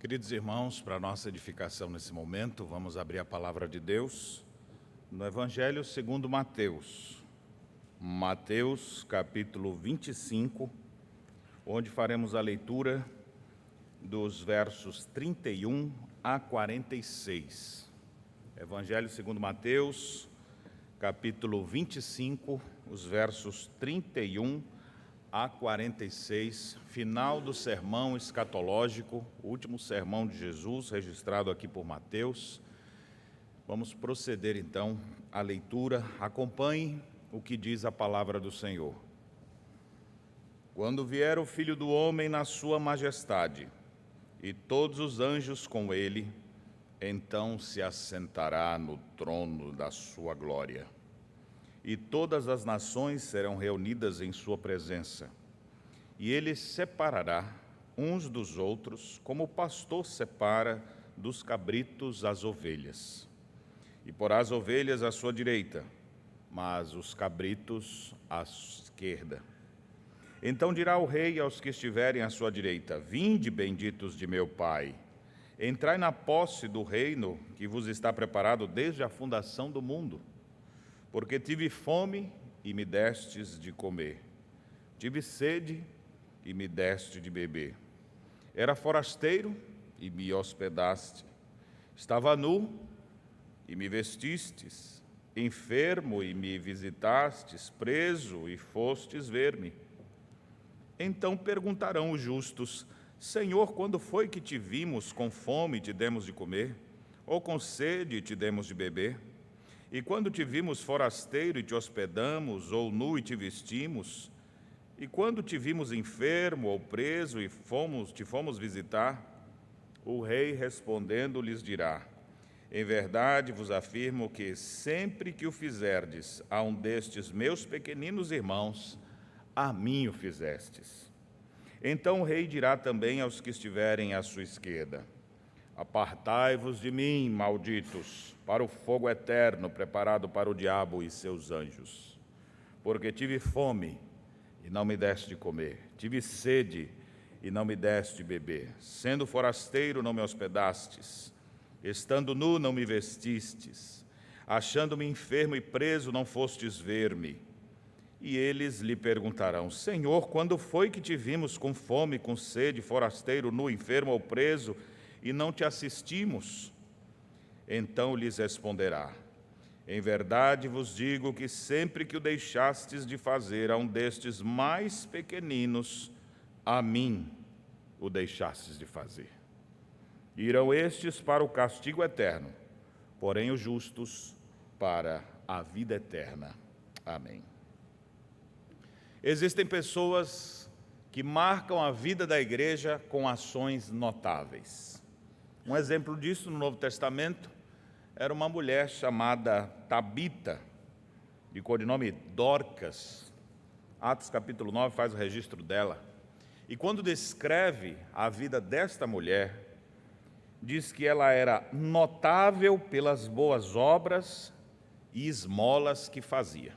Queridos irmãos, para nossa edificação nesse momento, vamos abrir a palavra de Deus no Evangelho segundo Mateus. Mateus, capítulo 25, onde faremos a leitura dos versos 31 a 46. Evangelho segundo Mateus, capítulo 25, os versos 31 a 46, final do sermão escatológico, o último sermão de Jesus, registrado aqui por Mateus. Vamos proceder então à leitura. Acompanhe o que diz a palavra do Senhor. Quando vier o Filho do Homem na sua majestade, e todos os anjos com ele, então se assentará no trono da sua glória. E todas as nações serão reunidas em sua presença. E ele separará uns dos outros, como o pastor separa dos cabritos as ovelhas. E porá as ovelhas à sua direita, mas os cabritos à esquerda. Então dirá o rei aos que estiverem à sua direita: Vinde, benditos de meu Pai, entrai na posse do reino que vos está preparado desde a fundação do mundo. Porque tive fome e me destes de comer, tive sede e me deste de beber. Era forasteiro e me hospedaste, estava nu e me vestistes, enfermo e me visitastes, preso e fostes ver-me. Então perguntarão os justos: Senhor, quando foi que te vimos com fome e te demos de comer, ou com sede e te demos de beber? E quando te vimos forasteiro e te hospedamos, ou nu e te vestimos? E quando te vimos enfermo ou preso e te fomos visitar? O rei respondendo lhes dirá: Em verdade vos afirmo que sempre que o fizerdes a um destes meus pequeninos irmãos, a mim o fizestes. Então o rei dirá também aos que estiverem à sua esquerda: Apartai-vos de mim, malditos, para o fogo eterno preparado para o diabo e seus anjos. Porque tive fome e não me deste de comer, tive sede e não me deste de beber, sendo forasteiro não me hospedastes, estando nu não me vestistes, achando-me enfermo e preso não fostes ver-me. E eles lhe perguntarão: Senhor, quando foi que te vimos com fome, com sede, forasteiro, nu, enfermo ou preso, e não te assistimos? Então lhes responderá: Em verdade vos digo que sempre que o deixastes de fazer a um destes mais pequeninos, a mim o deixastes de fazer. Irão estes para o castigo eterno, porém os justos para a vida eterna. Amém. Existem pessoas que marcam a vida da igreja com ações notáveis. Um exemplo disso no Novo Testamento era uma mulher chamada Tabita, de codinome Dorcas. Atos capítulo 9 faz o registro dela. E quando descreve a vida desta mulher, diz que ela era notável pelas boas obras e esmolas que fazia.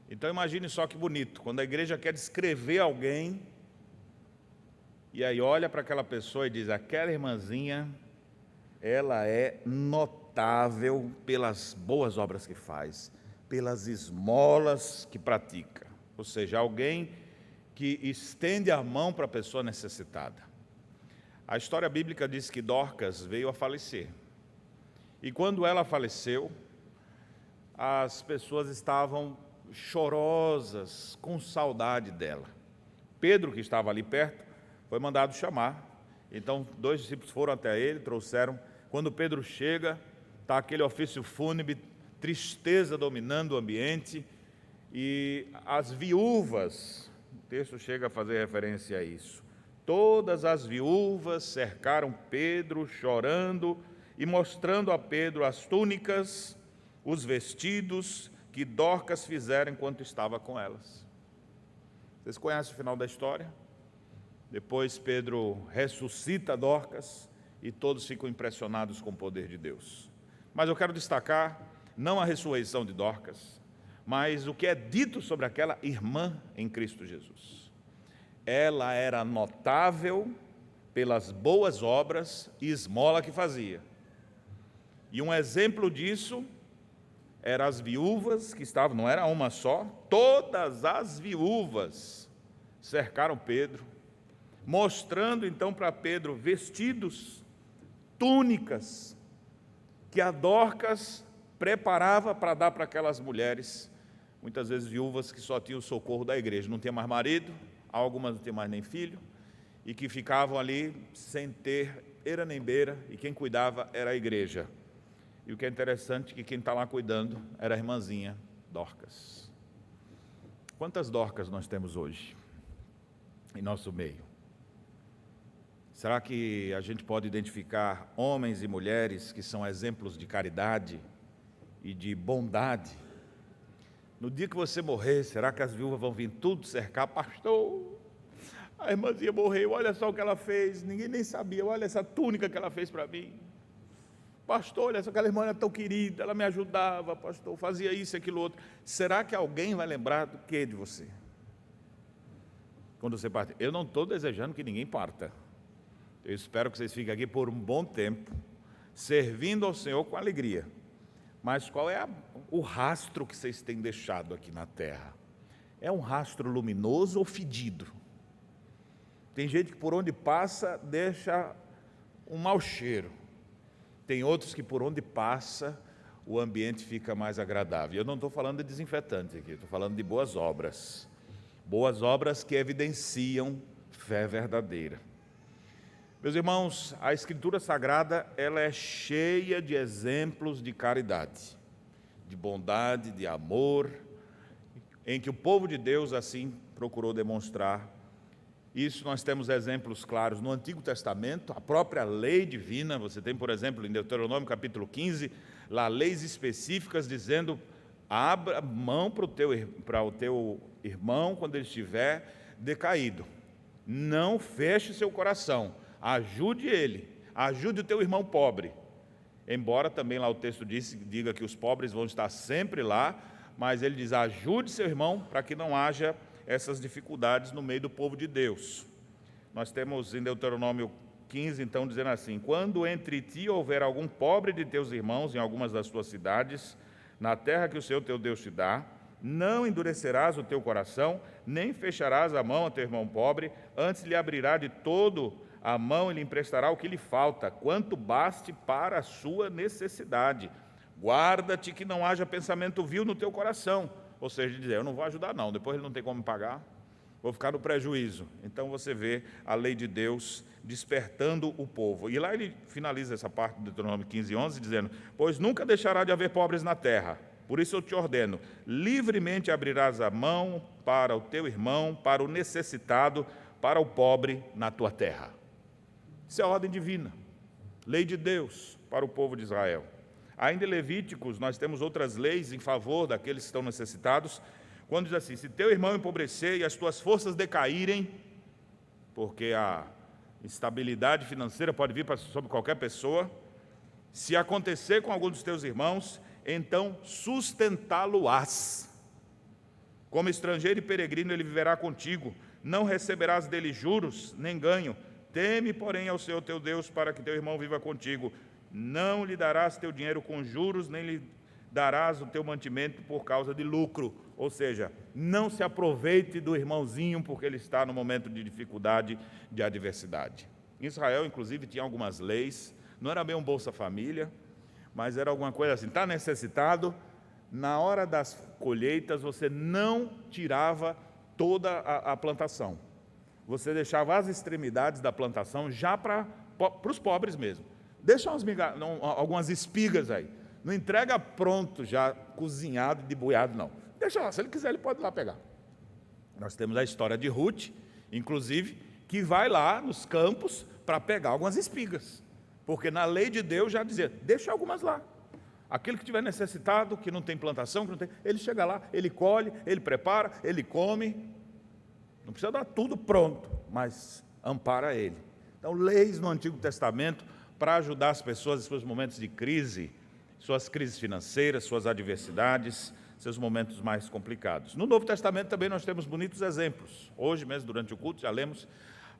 Então imagine só que bonito, quando a igreja quer descrever alguém, e aí olha para aquela pessoa e diz: aquela irmãzinha, ela é notável pelas boas obras que faz, pelas esmolas que pratica. Ou seja, alguém que estende a mão para a pessoa necessitada. A história bíblica diz que Dorcas veio a falecer. E quando ela faleceu, as pessoas estavam chorosas, com saudade dela. Pedro, que estava ali perto, foi mandado chamar. Então, 2 discípulos foram até ele, trouxeram. Quando Pedro chega, está aquele ofício fúnebre, tristeza dominando o ambiente, e as viúvas, o texto chega a fazer referência a isso, todas as viúvas cercaram Pedro, chorando e mostrando a Pedro as túnicas, os vestidos que Dorcas fizeram enquanto estava com elas. Vocês conhecem o final da história? Depois Pedro ressuscita Dorcas e todos ficam impressionados com o poder de Deus. Mas eu quero destacar não a ressurreição de Dorcas, mas o que é dito sobre aquela irmã em Cristo Jesus. Ela era notável pelas boas obras e esmola que fazia. E um exemplo disso eram as viúvas que estavam, não era uma só, todas as viúvas cercaram Pedro, mostrando então para Pedro vestidos, túnicas, que a Dorcas preparava para dar para aquelas mulheres, muitas vezes viúvas que só tinham o socorro da igreja, não tinha mais marido, algumas não tinham mais nem filho, e que ficavam ali sem ter eira nem beira, e quem cuidava era a igreja. E o que é interessante é que quem está lá cuidando era a irmãzinha Dorcas. Quantas Dorcas nós temos hoje em nosso meio? Será que a gente pode identificar homens e mulheres que são exemplos de caridade e de bondade? No dia que você morrer, será que as viúvas vão vir tudo cercar? Pastor, a irmãzinha morreu, olha só o que ela fez, ninguém nem sabia, olha essa túnica que ela fez para mim. Pastor, olha só, aquela irmã era tão querida, ela me ajudava, pastor, fazia isso, aquilo, outro. Será que alguém vai lembrar do que de você? Quando você parte, eu não estou desejando que ninguém parta. Eu espero que vocês fiquem aqui por um bom tempo, servindo ao Senhor com alegria. Mas qual é o rastro que vocês têm deixado aqui na terra? É um rastro luminoso ou fedido? Tem gente que por onde passa deixa um mau cheiro. Tem outros que por onde passa o ambiente fica mais agradável. Eu não estou falando de desinfetante aqui, estou falando de boas obras. Boas obras que evidenciam fé verdadeira. Meus irmãos, a Escritura Sagrada, ela é cheia de exemplos de caridade, de bondade, de amor, em que o povo de Deus assim procurou demonstrar. Isso nós temos exemplos claros no Antigo Testamento, a própria lei divina. Você tem, por exemplo, em Deuteronômio capítulo 15, lá leis específicas dizendo: abra mão para o teu irmão quando ele estiver decaído. Não feche seu coração, ajude ele, ajude o teu irmão pobre. Embora também lá o texto diga que os pobres vão estar sempre lá, mas ele diz: ajude seu irmão para que não haja essas dificuldades no meio do povo de Deus. Nós temos em Deuteronômio 15, então, dizendo assim: quando entre ti houver algum pobre de teus irmãos em algumas das tuas cidades, na terra que o Senhor teu Deus te dá, não endurecerás o teu coração, nem fecharás a mão a teu irmão pobre, antes lhe abrirá de todo a mão e lhe emprestará o que lhe falta, quanto baste para a sua necessidade. Guarda-te que não haja pensamento vil no teu coração. Ou seja, dizer: eu não vou ajudar não, depois ele não tem como pagar, vou ficar no prejuízo. Então você vê a lei de Deus despertando o povo. E lá ele finaliza essa parte do Deuteronômio 15, 11, dizendo: pois nunca deixará de haver pobres na terra, por isso eu te ordeno, livremente abrirás a mão para o teu irmão, para o necessitado, para o pobre na tua terra. Isso é a ordem divina, lei de Deus para o povo de Israel. Ainda em Levíticos, nós temos outras leis em favor daqueles que estão necessitados, quando diz assim: se teu irmão empobrecer e as tuas forças decaírem, porque a instabilidade financeira pode vir sobre qualquer pessoa, se acontecer com algum dos teus irmãos, então sustentá-lo-ás. Como estrangeiro e peregrino ele viverá contigo, não receberás dele juros nem ganho. Teme, porém, ao Senhor teu Deus, para que teu irmão viva contigo. Não lhe darás teu dinheiro com juros, nem lhe darás o teu mantimento por causa de lucro. Ou seja, não se aproveite do irmãozinho porque ele está no momento de dificuldade, de adversidade. Em Israel, inclusive, tinha algumas leis, não era bem um Bolsa Família, mas era alguma coisa assim: está necessitado, na hora das colheitas você não tirava toda a plantação. Você deixava as extremidades da plantação já para os pobres mesmo. Deixa algumas espigas aí. Não entrega pronto, já cozinhado, deboiado, não. Deixa lá, se ele quiser, ele pode ir lá pegar. Nós temos a história de Ruth, inclusive, que vai lá nos campos para pegar algumas espigas. Porque na lei de Deus já dizia: deixa algumas lá. Aquele que estiver necessitado, que não tem plantação, que não tem, ele chega lá, ele colhe, ele prepara, ele come. Não precisa dar tudo pronto, mas ampara ele. Então, leis no Antigo Testamento para ajudar as pessoas em seus momentos de crise, suas crises financeiras, suas adversidades, seus momentos mais complicados. No Novo Testamento também nós temos bonitos exemplos. Hoje mesmo, durante o culto, já lemos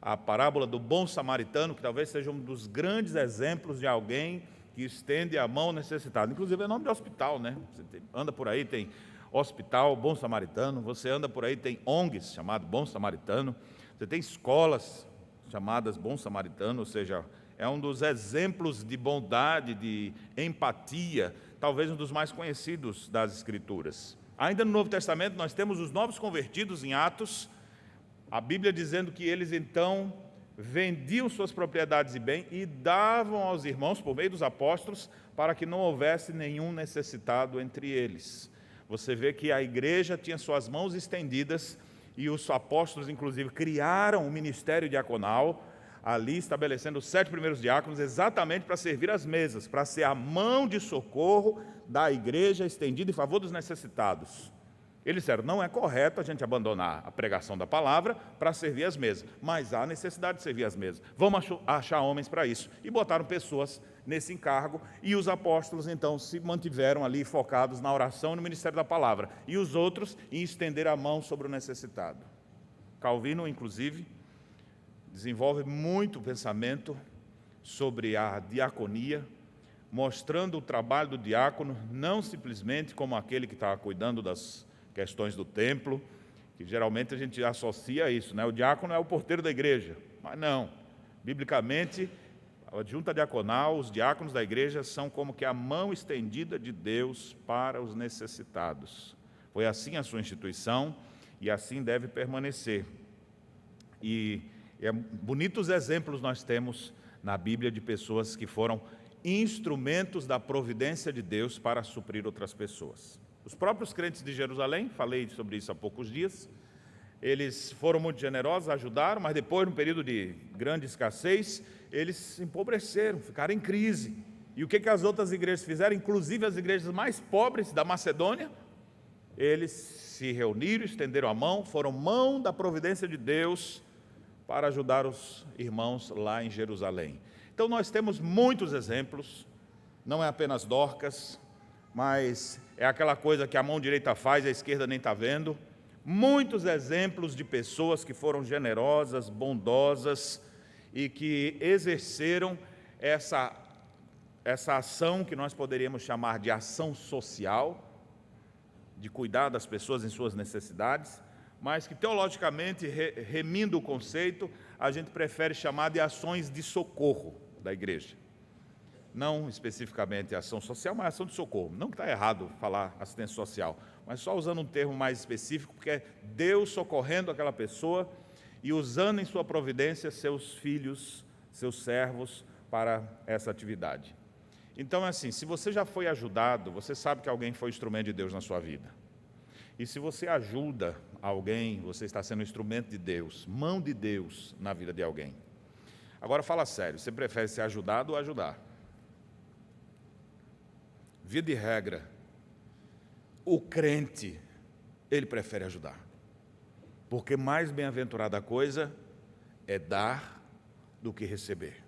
a parábola do bom samaritano, que talvez seja um dos grandes exemplos de alguém que estende a mão necessitada. Inclusive é nome de hospital, né? Você anda por aí, tem hospital Bom Samaritano, você anda por aí, tem ONGs chamado Bom Samaritano, você tem escolas chamadas Bom Samaritano, ou seja, é um dos exemplos de bondade, de empatia, talvez um dos mais conhecidos das Escrituras. Ainda no Novo Testamento nós temos os novos convertidos em Atos, a Bíblia dizendo que eles então vendiam suas propriedades e bens e davam aos irmãos, por meio dos apóstolos, para que não houvesse nenhum necessitado entre eles. Você vê que a igreja tinha suas mãos estendidas e os apóstolos, inclusive, criaram um ministério diaconal, ali estabelecendo os 7 primeiros diáconos exatamente para servir as mesas, para ser a mão de socorro da igreja estendida em favor dos necessitados. Eles disseram, não é correto a gente abandonar a pregação da palavra para servir as mesas, mas há necessidade de servir as mesas. Vamos achar homens para isso. E botaram pessoas nesse encargo, e os apóstolos então se mantiveram ali focados na oração e no ministério da palavra, e os outros em estender a mão sobre o necessitado. Calvino, inclusive, desenvolve muito pensamento sobre a diaconia, mostrando o trabalho do diácono não simplesmente como aquele que está cuidando das questões do templo, que geralmente a gente associa a isso, né? O diácono é o porteiro da igreja, mas não. Biblicamente, a junta diaconal, os diáconos da igreja são como que a mão estendida de Deus para os necessitados. Foi assim a sua instituição e assim deve permanecer. E bonitos exemplos nós temos na Bíblia de pessoas que foram instrumentos da providência de Deus para suprir outras pessoas. Os próprios crentes de Jerusalém, falei sobre isso há poucos dias, eles foram muito generosos, ajudaram, mas depois, num período de grande escassez, eles se empobreceram, ficaram em crise. E o que as outras igrejas fizeram, inclusive as igrejas mais pobres da Macedônia? Eles se reuniram, estenderam a mão, foram mão da providência de Deus para ajudar os irmãos lá em Jerusalém. Então nós temos muitos exemplos, não é apenas Dorcas, mas é aquela coisa que a mão direita faz e a esquerda nem está vendo. Muitos exemplos de pessoas que foram generosas, bondosas e que exerceram essa ação que nós poderíamos chamar de ação social, de cuidar das pessoas em suas necessidades, mas que teologicamente, remindo o conceito, a gente prefere chamar de ações de socorro da igreja. Não especificamente ação social, mas ação de socorro. Não que está errado falar assistência social, mas só usando um termo mais específico, porque é Deus socorrendo aquela pessoa e usando em sua providência seus filhos, seus servos para essa atividade. Então é assim, se você já foi ajudado, você sabe que alguém foi instrumento de Deus na sua vida. E se você ajuda alguém, você está sendo instrumento de Deus, mão de Deus na vida de alguém. Agora fala sério, você prefere ser ajudado ou ajudar? Via de regra, o crente, ele prefere ajudar. Porque mais bem-aventurada a coisa é dar do que receber.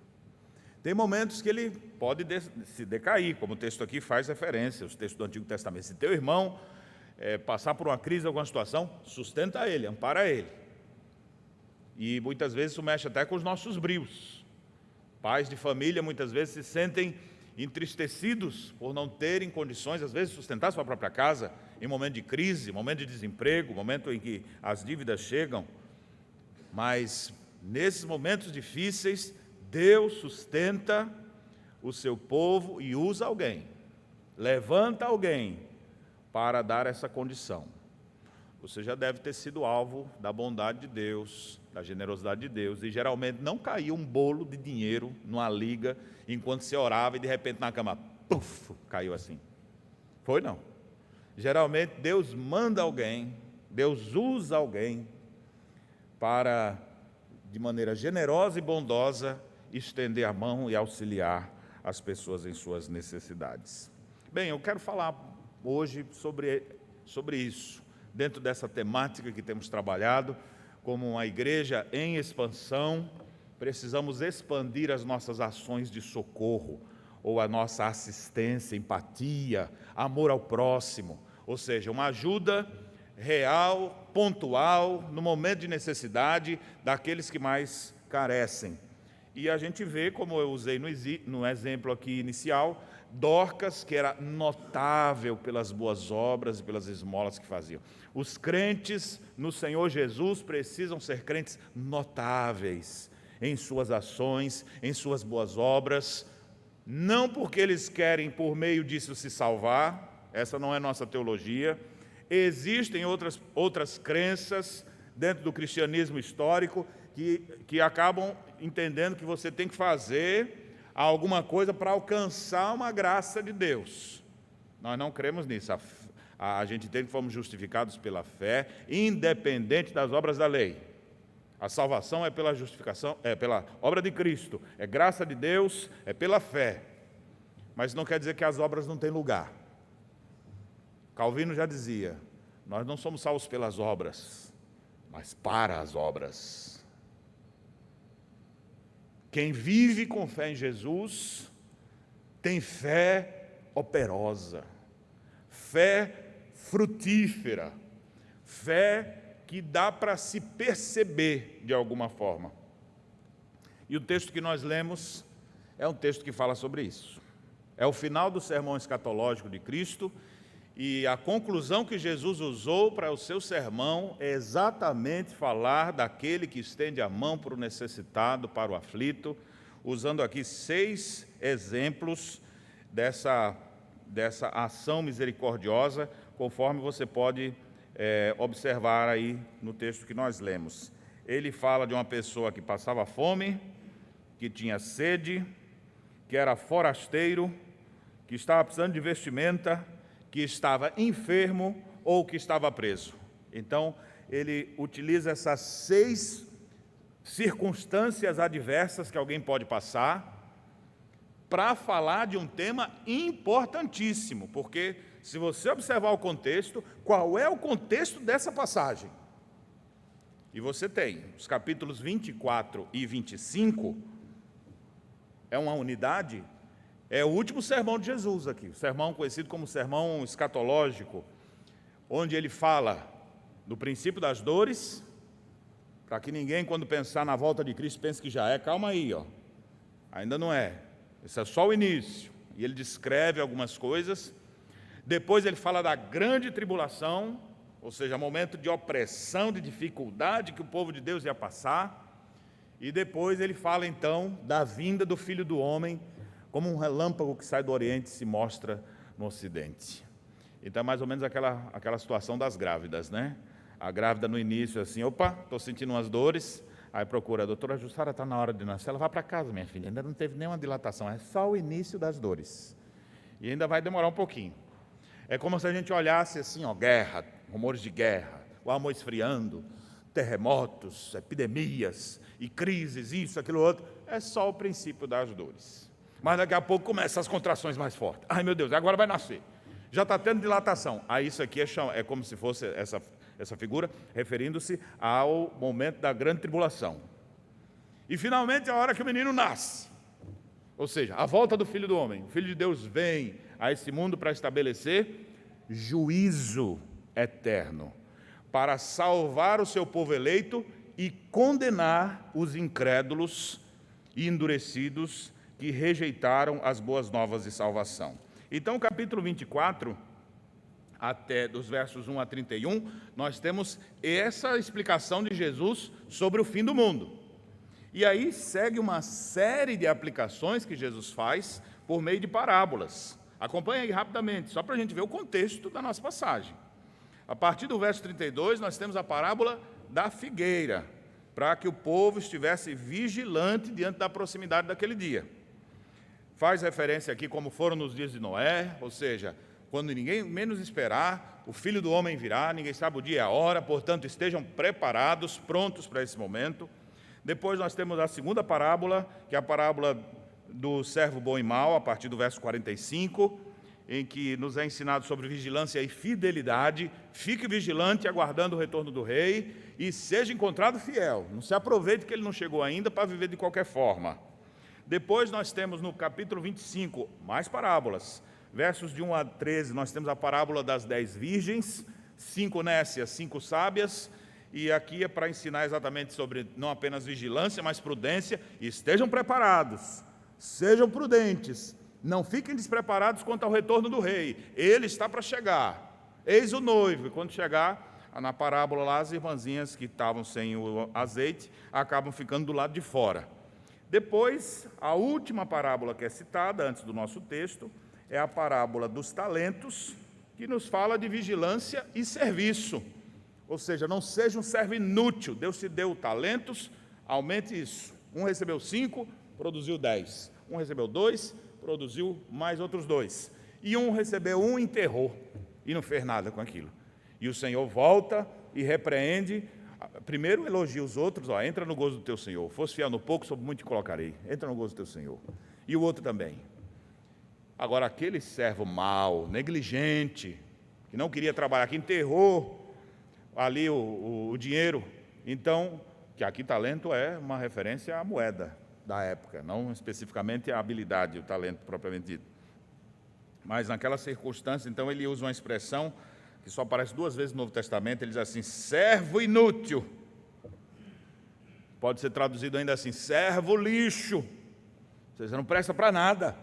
Tem momentos que ele pode se decair, como o texto aqui faz referência, os textos do Antigo Testamento. Se teu irmão passar por uma crise, alguma situação, sustenta ele, ampara ele. E muitas vezes isso mexe até com os nossos brios. Pais de família muitas vezes se sentem entristecidos por não terem condições, às vezes, de sustentar sua própria casa em momento de crise, momento de desemprego, momento em que as dívidas chegam. Mas, nesses momentos difíceis, Deus sustenta o seu povo e usa alguém, levanta alguém para dar essa condição. Você já deve ter sido alvo da bondade de Deus, da generosidade de Deus, e geralmente não caiu um bolo de dinheiro numa liga enquanto você orava e de repente na cama, puf, caiu assim. Foi não. Geralmente Deus manda alguém, Deus usa alguém para, de maneira generosa e bondosa, estender a mão e auxiliar as pessoas em suas necessidades. Bem, eu quero falar hoje sobre isso, dentro dessa temática que temos trabalhado, como uma igreja em expansão, precisamos expandir as nossas ações de socorro, ou a nossa assistência, empatia, amor ao próximo, ou seja, uma ajuda real, pontual, no momento de necessidade daqueles que mais carecem. E a gente vê, como eu usei no exemplo aqui inicial, Dorcas, que era notável pelas boas obras e pelas esmolas que faziam. Os crentes no Senhor Jesus precisam ser crentes notáveis em suas ações, em suas boas obras, não porque eles querem por meio disso se salvar, essa não é nossa teologia. Existem outras crenças dentro do cristianismo histórico que acabam entendendo que você tem que fazer alguma coisa para alcançar uma graça de Deus. Nós não cremos nisso. A gente entende que fomos justificados pela fé, independente das obras da lei. A salvação é pela justificação, é pela obra de Cristo, é graça de Deus, é pela fé. Mas não quer dizer que as obras não têm lugar. Calvino já dizia, nós não somos salvos pelas obras, mas para as obras. Quem vive com fé em Jesus tem fé operosa, fé frutífera, fé que dá para se perceber de alguma forma. E o texto que nós lemos é um texto que fala sobre isso. É o final do sermão escatológico de Cristo, e a conclusão que Jesus usou para o seu sermão é exatamente falar daquele que estende a mão para o necessitado, para o aflito, usando aqui 6 exemplos dessa ação misericordiosa, conforme você pode observar aí no texto que nós lemos. Ele fala de uma pessoa que passava fome, que tinha sede, que era forasteiro, que estava precisando de vestimenta, que estava enfermo ou que estava preso. Então, ele utiliza essas 6 circunstâncias adversas que alguém pode passar para falar de um tema importantíssimo, porque se você observar o contexto, qual é o contexto dessa passagem? E você tem os capítulos 24 e 25, é uma unidade. É o último sermão de Jesus aqui, o sermão conhecido como sermão escatológico, onde ele fala do princípio das dores, para que ninguém, quando pensar na volta de Cristo, pense que já é. Calma aí, ainda não é. Esse é só o início. E ele descreve algumas coisas. Depois ele fala da grande tribulação, ou seja, momento de opressão, de dificuldade que o povo de Deus ia passar. E depois ele fala então da vinda do Filho do Homem, como um relâmpago que sai do Oriente e se mostra no Ocidente. Então é mais ou menos aquela situação das grávidas, né? A grávida no início assim, opa, estou sentindo umas dores, aí procura, a doutora Jussara está na hora de nascer, ela vai para casa, minha filha, ainda não teve nenhuma dilatação, é só o início das dores. E ainda vai demorar um pouquinho. É como se a gente olhasse assim, guerra, rumores de guerra, o amor esfriando, terremotos, epidemias e crises, isso, aquilo, outro. É só o princípio das dores. Mas daqui a pouco começam as contrações mais fortes. Ai, meu Deus, agora vai nascer. Já está tendo dilatação. Aí isso aqui é como se fosse essa figura, referindo-se ao momento da grande tribulação. E finalmente é a hora que o menino nasce. Ou seja, a volta do Filho do Homem. O Filho de Deus vem a esse mundo para estabelecer juízo eterno, para salvar o seu povo eleito e condenar os incrédulos e endurecidos que rejeitaram as boas novas de salvação. Então, o capítulo 24, até dos versos 1 a 31, nós temos essa explicação de Jesus sobre o fim do mundo. E aí segue uma série de aplicações que Jesus faz por meio de parábolas. Acompanhe aí rapidamente, só para a gente ver o contexto da nossa passagem. A partir do verso 32, nós temos a parábola da figueira, para que o povo estivesse vigilante diante da proximidade daquele dia. Faz referência aqui como foram nos dias de Noé, ou seja, quando ninguém menos esperar, o Filho do Homem virá, ninguém sabe o dia e a hora, portanto estejam preparados, prontos para esse momento. Depois nós temos a segunda parábola, que é a parábola do servo bom e mau, a partir do verso 45, em que nos é ensinado sobre vigilância e fidelidade. Fique vigilante, aguardando o retorno do rei, e seja encontrado fiel. Não se aproveite que ele não chegou ainda para viver de qualquer forma. Depois nós temos no capítulo 25, mais parábolas. Versos de 1 a 13, nós temos a parábola das 10 virgens, 5 nécias, 5 sábias, e aqui é para ensinar exatamente sobre não apenas vigilância, mas prudência. Estejam preparados, sejam prudentes, não fiquem despreparados quanto ao retorno do rei. Ele está para chegar, eis o noivo, e quando chegar, na parábola lá, as irmãzinhas que estavam sem o azeite, acabam ficando do lado de fora. Depois, a última parábola que é citada, antes do nosso texto, é a parábola dos talentos, que nos fala de vigilância e serviço. Ou seja, não seja um servo inútil. Deus te deu talentos, aumente isso. Um recebeu 5, produziu 10. Um recebeu 2, produziu mais outros 2. E um recebeu 1, enterrou, e não fez nada com aquilo. E o Senhor volta e repreende. Primeiro elogia os outros, entra no gozo do teu Senhor. Fosse fiel no pouco, sobre muito te colocarei. Entra no gozo do teu Senhor. E o outro também. Agora, aquele servo mau, negligente, que não queria trabalhar, que enterrou ali o dinheiro. Então, que aqui talento é uma referência à moeda da época, não especificamente à habilidade, o talento propriamente dito. Mas naquela circunstância, então, ele usa uma expressão que só aparece 2 vezes no Novo Testamento. Ele diz assim: servo inútil. Pode ser traduzido ainda assim: servo lixo. Você não presta para nada,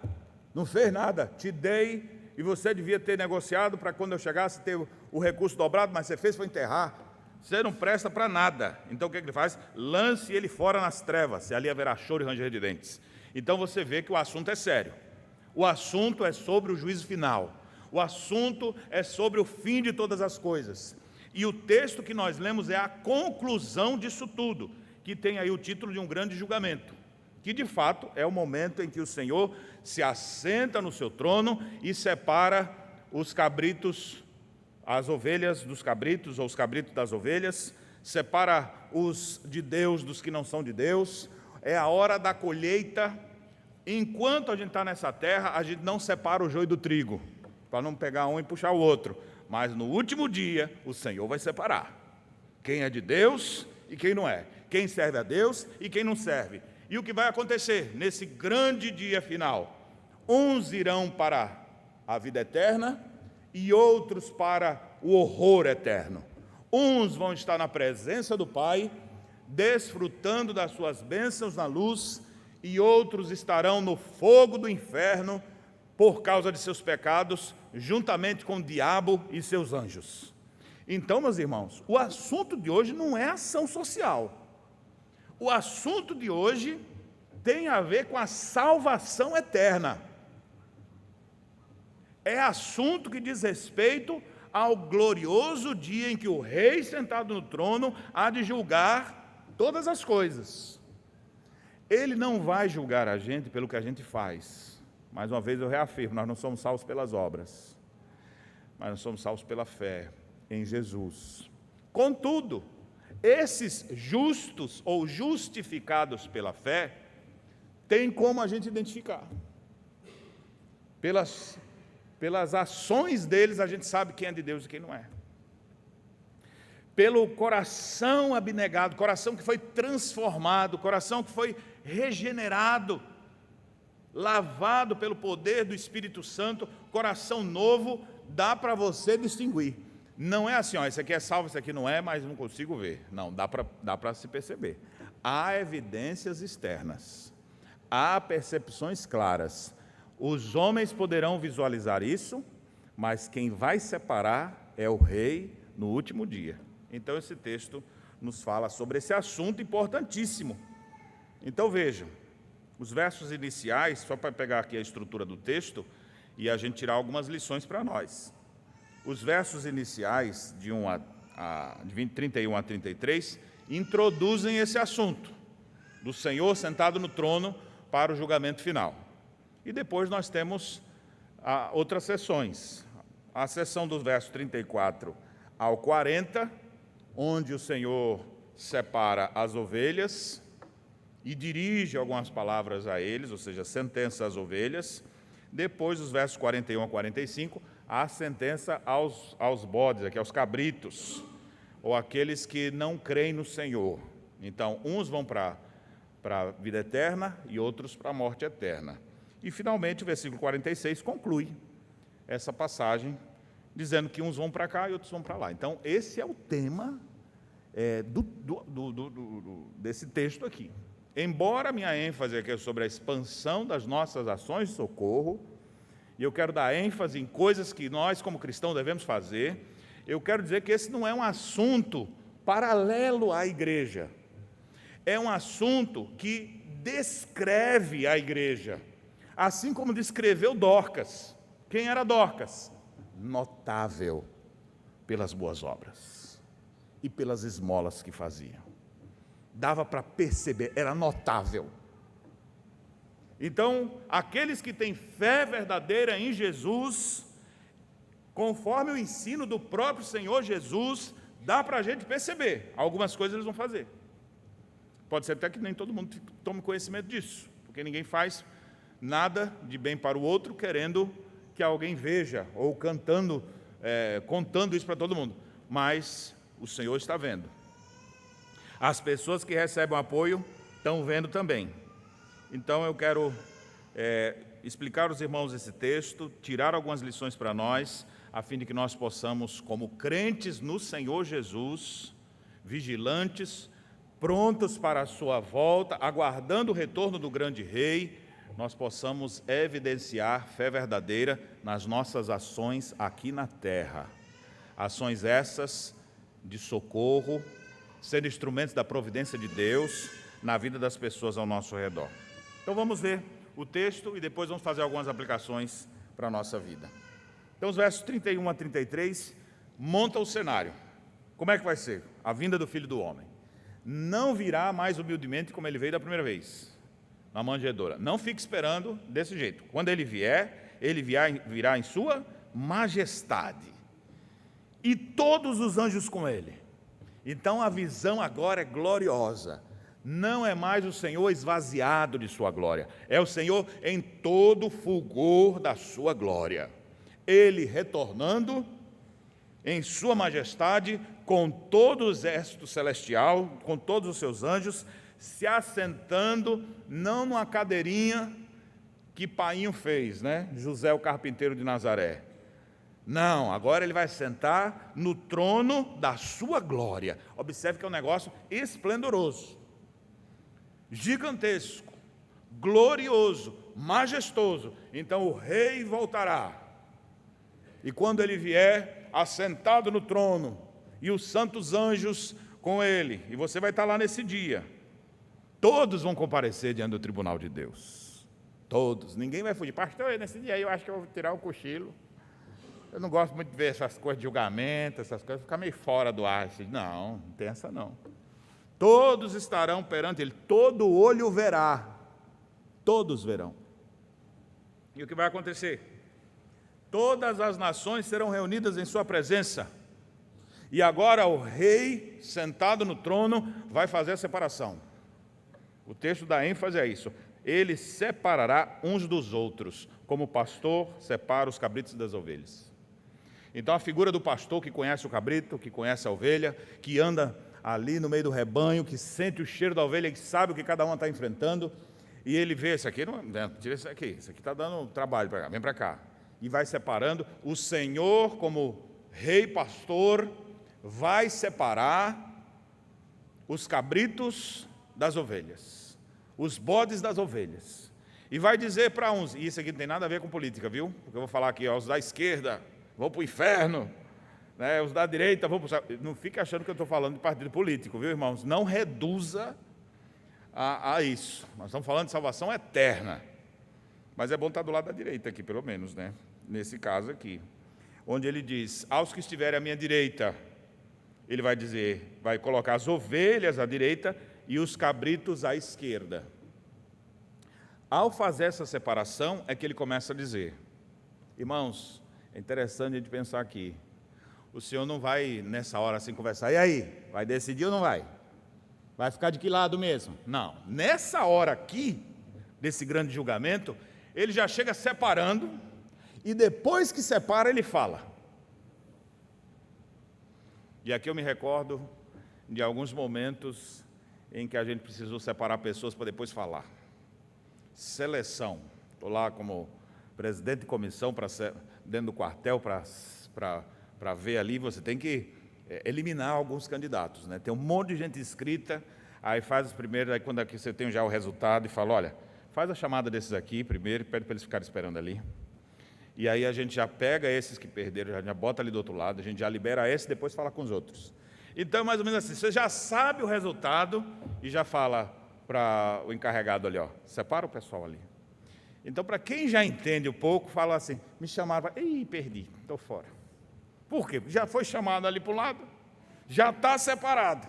não fez nada, te dei e você devia ter negociado para quando eu chegasse ter o recurso dobrado, mas você fez foi enterrar. Você não presta para nada. Então o que ele faz? Lance ele fora nas trevas, e ali haverá choro e ranger de dentes. Então você vê que o assunto é sério. O assunto é sobre o juízo final. O assunto é sobre o fim de todas as coisas. E o texto que nós lemos é a conclusão disso tudo, que tem aí o título de um grande julgamento, que de fato é o momento em que o Senhor se assenta no seu trono e separa os cabritos, as ovelhas dos cabritos, ou os cabritos das ovelhas, separa os de Deus dos que não são de Deus. É a hora da colheita. Enquanto a gente está nessa terra, a gente não separa o joio do trigo, para não pegar um e puxar o outro. Mas no último dia, o Senhor vai separar quem é de Deus e quem não é, quem serve a Deus e quem não serve. E o que vai acontecer nesse grande dia final? Uns irão para a vida eterna e outros para o horror eterno. Uns vão estar na presença do Pai, desfrutando das suas bênçãos na luz, e outros estarão no fogo do inferno por causa de seus pecados, juntamente com o diabo e seus anjos. Então, meus irmãos, o assunto de hoje não é ação social. O assunto de hoje tem a ver com a salvação eterna. É assunto que diz respeito ao glorioso dia em que o rei sentado no trono há de julgar todas as coisas. Ele não vai julgar a gente pelo que a gente faz. Mais uma vez eu reafirmo, nós não somos salvos pelas obras, mas nós somos salvos pela fé em Jesus. Contudo, esses justos ou justificados pela fé, tem como a gente identificar. Pelas ações deles, a gente sabe quem é de Deus e quem não é. Pelo coração abnegado, coração que foi transformado, coração que foi regenerado, lavado pelo poder do Espírito Santo, coração novo, dá para você distinguir. Não é assim, esse aqui é salvo, esse aqui não é, mas não consigo ver. Não, dá para se perceber. Há evidências externas, há percepções claras. Os homens poderão visualizar isso, mas quem vai separar é o rei no último dia. Então esse texto nos fala sobre esse assunto importantíssimo. Então vejam, os versos iniciais, só para pegar aqui a estrutura do texto e a gente tirar algumas lições para nós. Os versos iniciais, de 31 a 33, introduzem esse assunto do Senhor sentado no trono para o julgamento final. E depois nós temos outras sessões. A sessão dos versos 34 ao 40, onde o Senhor separa as ovelhas e dirige algumas palavras a eles, ou seja, sentença às ovelhas. Depois, os versos 41 a 45, a sentença aos bodes, aqui aos cabritos, ou aqueles que não creem no Senhor. Então, uns vão para a vida eterna e outros para a morte eterna. E, finalmente, o versículo 46 conclui essa passagem, dizendo que uns vão para cá e outros vão para lá. Então, esse é o tema desse texto aqui. Embora a minha ênfase aqui é sobre a expansão das nossas ações de socorro, e eu quero dar ênfase em coisas que nós, como cristãos, devemos fazer, eu quero dizer que esse não é um assunto paralelo à igreja. É um assunto que descreve a igreja, assim como descreveu Dorcas. Quem era Dorcas? Notável pelas boas obras e pelas esmolas que fazia. Dava para perceber, era notável. Então, aqueles que têm fé verdadeira em Jesus, conforme o ensino do próprio Senhor Jesus, dá para a gente perceber. Algumas coisas eles vão fazer. Pode ser até que nem todo mundo tome conhecimento disso, porque ninguém faz nada de bem para o outro querendo que alguém veja, ou contando isso para todo mundo. Mas o Senhor está vendo. As pessoas que recebem o apoio estão vendo também. Então eu quero explicar aos irmãos esse texto, tirar algumas lições para nós, a fim de que nós possamos, como crentes no Senhor Jesus, vigilantes, prontos para a sua volta, aguardando o retorno do grande rei, nós possamos evidenciar fé verdadeira nas nossas ações aqui na terra. Ações essas de socorro, sendo instrumentos da providência de Deus na vida das pessoas ao nosso redor. Então vamos ver o texto e depois vamos fazer algumas aplicações para a nossa vida. Então os versos 31 a 33 montam o cenário. Como é que vai ser? A vinda do Filho do Homem. Não virá mais humildemente como ele veio da primeira vez, na manjedoura. Não fique esperando desse jeito. Quando ele virá em sua majestade. E todos os anjos com ele. Então a visão agora é gloriosa. Não é mais o Senhor esvaziado de sua glória. É o Senhor em todo o fulgor da sua glória. Ele retornando em sua majestade, com todo o exército celestial, com todos os seus anjos, se assentando, não numa cadeirinha que Painho fez, né? José o carpinteiro de Nazaré. Não, agora ele vai sentar no trono da sua glória. Observe que é um negócio esplendoroso, gigantesco, glorioso, majestoso. Então o rei voltará. E quando ele vier, assentado no trono, e os santos anjos com ele, e você vai estar lá nesse dia, todos vão comparecer diante do tribunal de Deus. Todos, ninguém vai fugir. Pastor, nesse dia aí eu acho que eu vou tirar o cochilo. Eu não gosto muito de ver essas coisas de julgamento, essas coisas, ficar meio fora do ar. Não, não tem essa não. Todos estarão perante ele, todo olho verá, todos verão. E o que vai acontecer? Todas as nações serão reunidas em sua presença. E agora o rei, sentado no trono, vai fazer a separação. O texto dá ênfase a isso. Ele separará uns dos outros, como o pastor separa os cabritos das ovelhas. Então a figura do pastor que conhece o cabrito, que conhece a ovelha, que anda ali no meio do rebanho, que sente o cheiro da ovelha, que sabe o que cada um está enfrentando, e ele vê, esse aqui, tira esse aqui está dando trabalho para cá, vem para cá. E vai separando. O Senhor, como rei pastor, vai separar os cabritos das ovelhas, os bodes das ovelhas. E vai dizer para uns, e isso aqui não tem nada a ver com política, viu? Porque eu vou falar aqui, os da esquerda vão para o inferno, né? Os da direita vão para o céu. Não fique achando que eu estou falando de partido político, viu, irmãos? Não reduza a isso. Nós estamos falando de salvação eterna. Mas é bom estar do lado da direita aqui, pelo menos, né? Nesse caso aqui. Onde ele diz, aos que estiverem à minha direita, ele vai dizer, vai colocar as ovelhas à direita e os cabritos à esquerda. Ao fazer essa separação, é que ele começa a dizer, irmãos, é interessante a gente pensar aqui, o Senhor não vai, nessa hora assim, conversar, e aí, vai decidir ou não vai? Vai ficar de que lado mesmo? Não, nessa hora aqui, desse grande julgamento, ele já chega separando, e depois que separa, ele fala. E aqui eu me recordo de alguns momentos em que a gente precisou separar pessoas para depois falar. Seleção. Estou lá como presidente de comissão dentro do quartel para ver ali, você tem que eliminar alguns candidatos, né? Tem um monte de gente inscrita, aí faz os primeiros, aí quando aqui você tem já o resultado e fala, olha, faz a chamada desses aqui primeiro, pede para eles ficarem esperando ali. E aí a gente já pega esses que perderam, já bota ali do outro lado, a gente já libera esse, depois fala com os outros. Então, mais ou menos assim, você já sabe o resultado e já fala para o encarregado ali, ó, separa o pessoal ali. Então, para quem já entende um pouco, fala assim, me chamaram, ei, perdi, estou fora. Por quê? Já foi chamado ali para o lado, já está separado.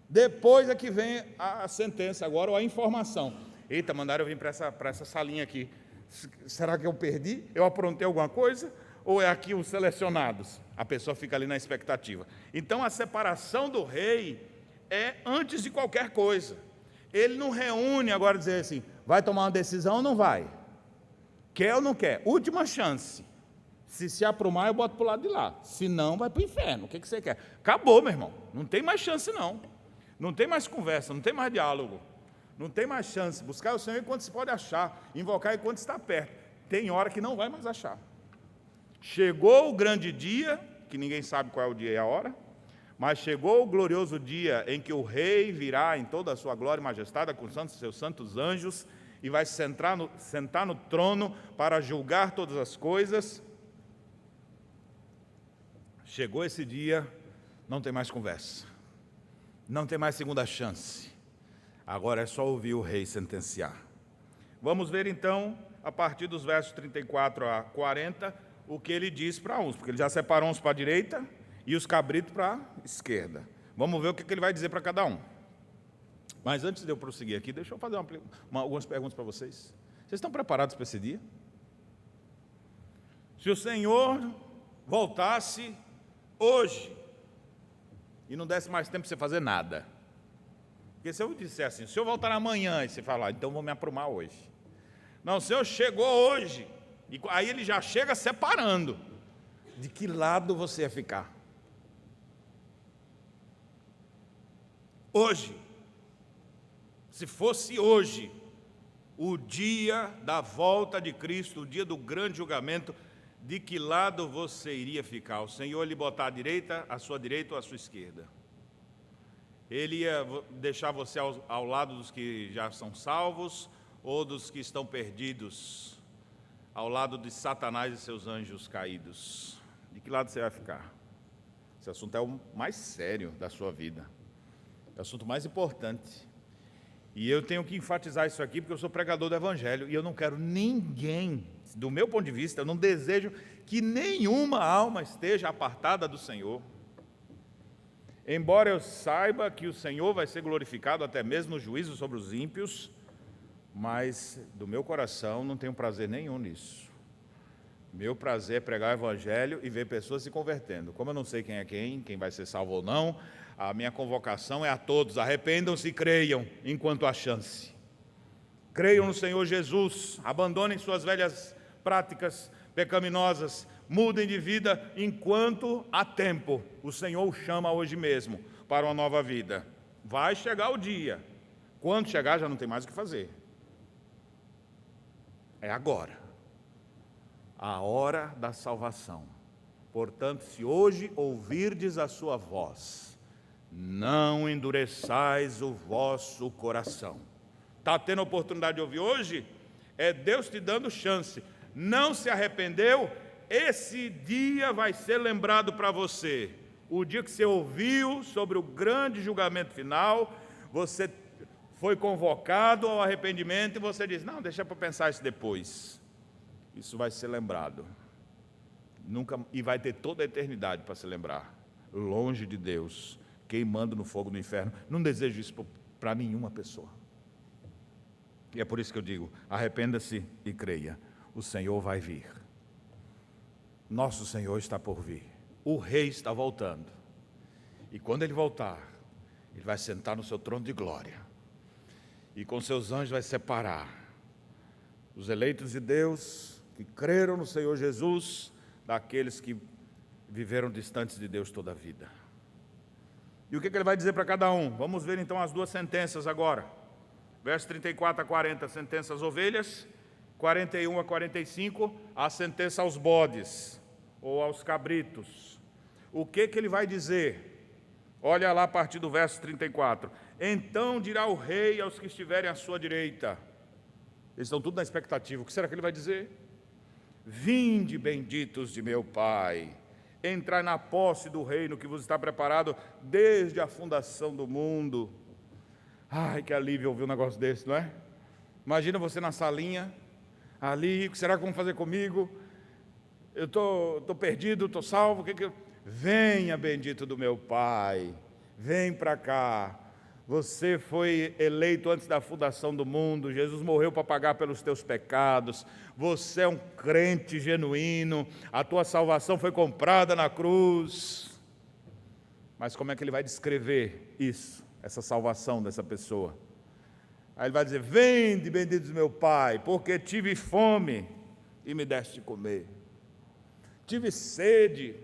Depois é que vem a sentença agora, ou a informação. Eita, mandaram eu vir para essa salinha aqui. Será que eu perdi? Eu aprontei alguma coisa? Ou é aqui os selecionados? A pessoa fica ali na expectativa. Então, a separação do rei é antes de qualquer coisa. Ele não reúne agora dizer assim, vai tomar uma decisão ou não vai? Quer ou não quer? Última chance. Se aprumar, eu boto para o lado de lá. Se não, vai para o inferno. O que você quer? Acabou, meu irmão. Não tem mais chance, não. Não tem mais conversa, não tem mais diálogo. Não tem mais chance. Buscar o Senhor enquanto se pode achar. Invocar enquanto está perto. Tem hora que não vai mais achar. Chegou o grande dia, que ninguém sabe qual é o dia e a hora, mas chegou o glorioso dia em que o rei virá em toda a sua glória e majestade com seus santos anjos e vai sentar no trono para julgar todas as coisas. Chegou esse dia, não tem mais conversa. Não tem mais segunda chance. Agora é só ouvir o rei sentenciar. Vamos ver então, a partir dos versos 34 a 40, o que ele diz para uns, porque ele já separou uns para a direita e os cabritos para a esquerda. Vamos ver o que ele vai dizer para cada um. Mas antes de eu prosseguir aqui, deixa eu fazer algumas perguntas para vocês. Vocês estão preparados para esse dia? Se o Senhor voltasse hoje e não desse mais tempo para você fazer nada. Porque se eu disser assim, se eu voltar amanhã, e você falar, então vou me aprumar hoje. Não, o Senhor chegou hoje, e aí ele já chega separando. De que lado você ia ficar? Hoje, se fosse hoje, o dia da volta de Cristo, o dia do grande julgamento, de que lado você iria ficar? O Senhor lhe botar à sua direita ou à sua esquerda? Ele ia deixar você ao lado dos que já são salvos ou dos que estão perdidos, ao lado de Satanás e seus anjos caídos? De que lado você vai ficar? Esse assunto é o mais sério da sua vida, é o assunto mais importante. E eu tenho que enfatizar isso aqui porque eu sou pregador do Evangelho e eu não quero ninguém, do meu ponto de vista, eu não desejo que nenhuma alma esteja apartada do Senhor. Embora eu saiba que o Senhor vai ser glorificado até mesmo no juízo sobre os ímpios, mas do meu coração não tenho prazer nenhum nisso. Meu prazer é pregar o Evangelho e ver pessoas se convertendo. Como eu não sei quem é quem vai ser salvo ou não, a minha convocação é a todos, arrependam-se e creiam enquanto há chance. Creiam no Senhor Jesus, abandonem suas velhas práticas pecaminosas, mudem de vida enquanto há tempo. O Senhor o chama hoje mesmo para uma nova vida. Vai chegar o dia. Quando chegar já não tem mais o que fazer. É agora. A hora da salvação. Portanto, se hoje ouvirdes a sua voz, não endureçais o vosso coração. Está tendo a oportunidade de ouvir hoje? É Deus te dando chance. Não se arrependeu? Esse dia vai ser lembrado para você. O dia que você ouviu sobre o grande julgamento final, você foi convocado ao arrependimento e você diz, não, deixa para pensar isso depois. Isso vai ser lembrado. Nunca, e vai ter toda a eternidade para se lembrar. Longe de Deus, queimando no fogo do inferno. Não desejo isso para nenhuma pessoa. E é por isso que eu digo, arrependa-se e creia. O Senhor vai vir. Nosso Senhor está por vir. O rei está voltando. E quando ele voltar, ele vai sentar no seu trono de glória. E com seus anjos vai separar os eleitos de Deus, que creram no Senhor Jesus, daqueles que viveram distantes de Deus toda a vida. E o que ele vai dizer para cada um? Vamos ver então as duas sentenças agora. Versos 34 a 40, sentença às ovelhas. 41 a 45, a sentença aos bodes, ou aos cabritos. O que ele vai dizer? Olha lá a partir do verso 34. Então dirá o rei aos que estiverem à sua direita. Eles estão tudo na expectativa. O que será que ele vai dizer? Vinde, benditos de meu Pai, entrai na posse do reino que vos está preparado desde a fundação do mundo. Ai, que alívio ouvir um negócio desse, não é? Imagina você na salinha, ali, o que será que vão fazer comigo? Eu estou perdido, estou salvo, Venha, bendito do meu Pai, vem para cá. Você foi eleito antes da fundação do mundo, Jesus morreu para pagar pelos teus pecados, você é um crente genuíno, a tua salvação foi comprada na cruz. Mas como é que ele vai descrever isso, essa salvação dessa pessoa? Aí ele vai dizer: vende, bendito do meu Pai, porque tive fome e me deste de comer, tive sede,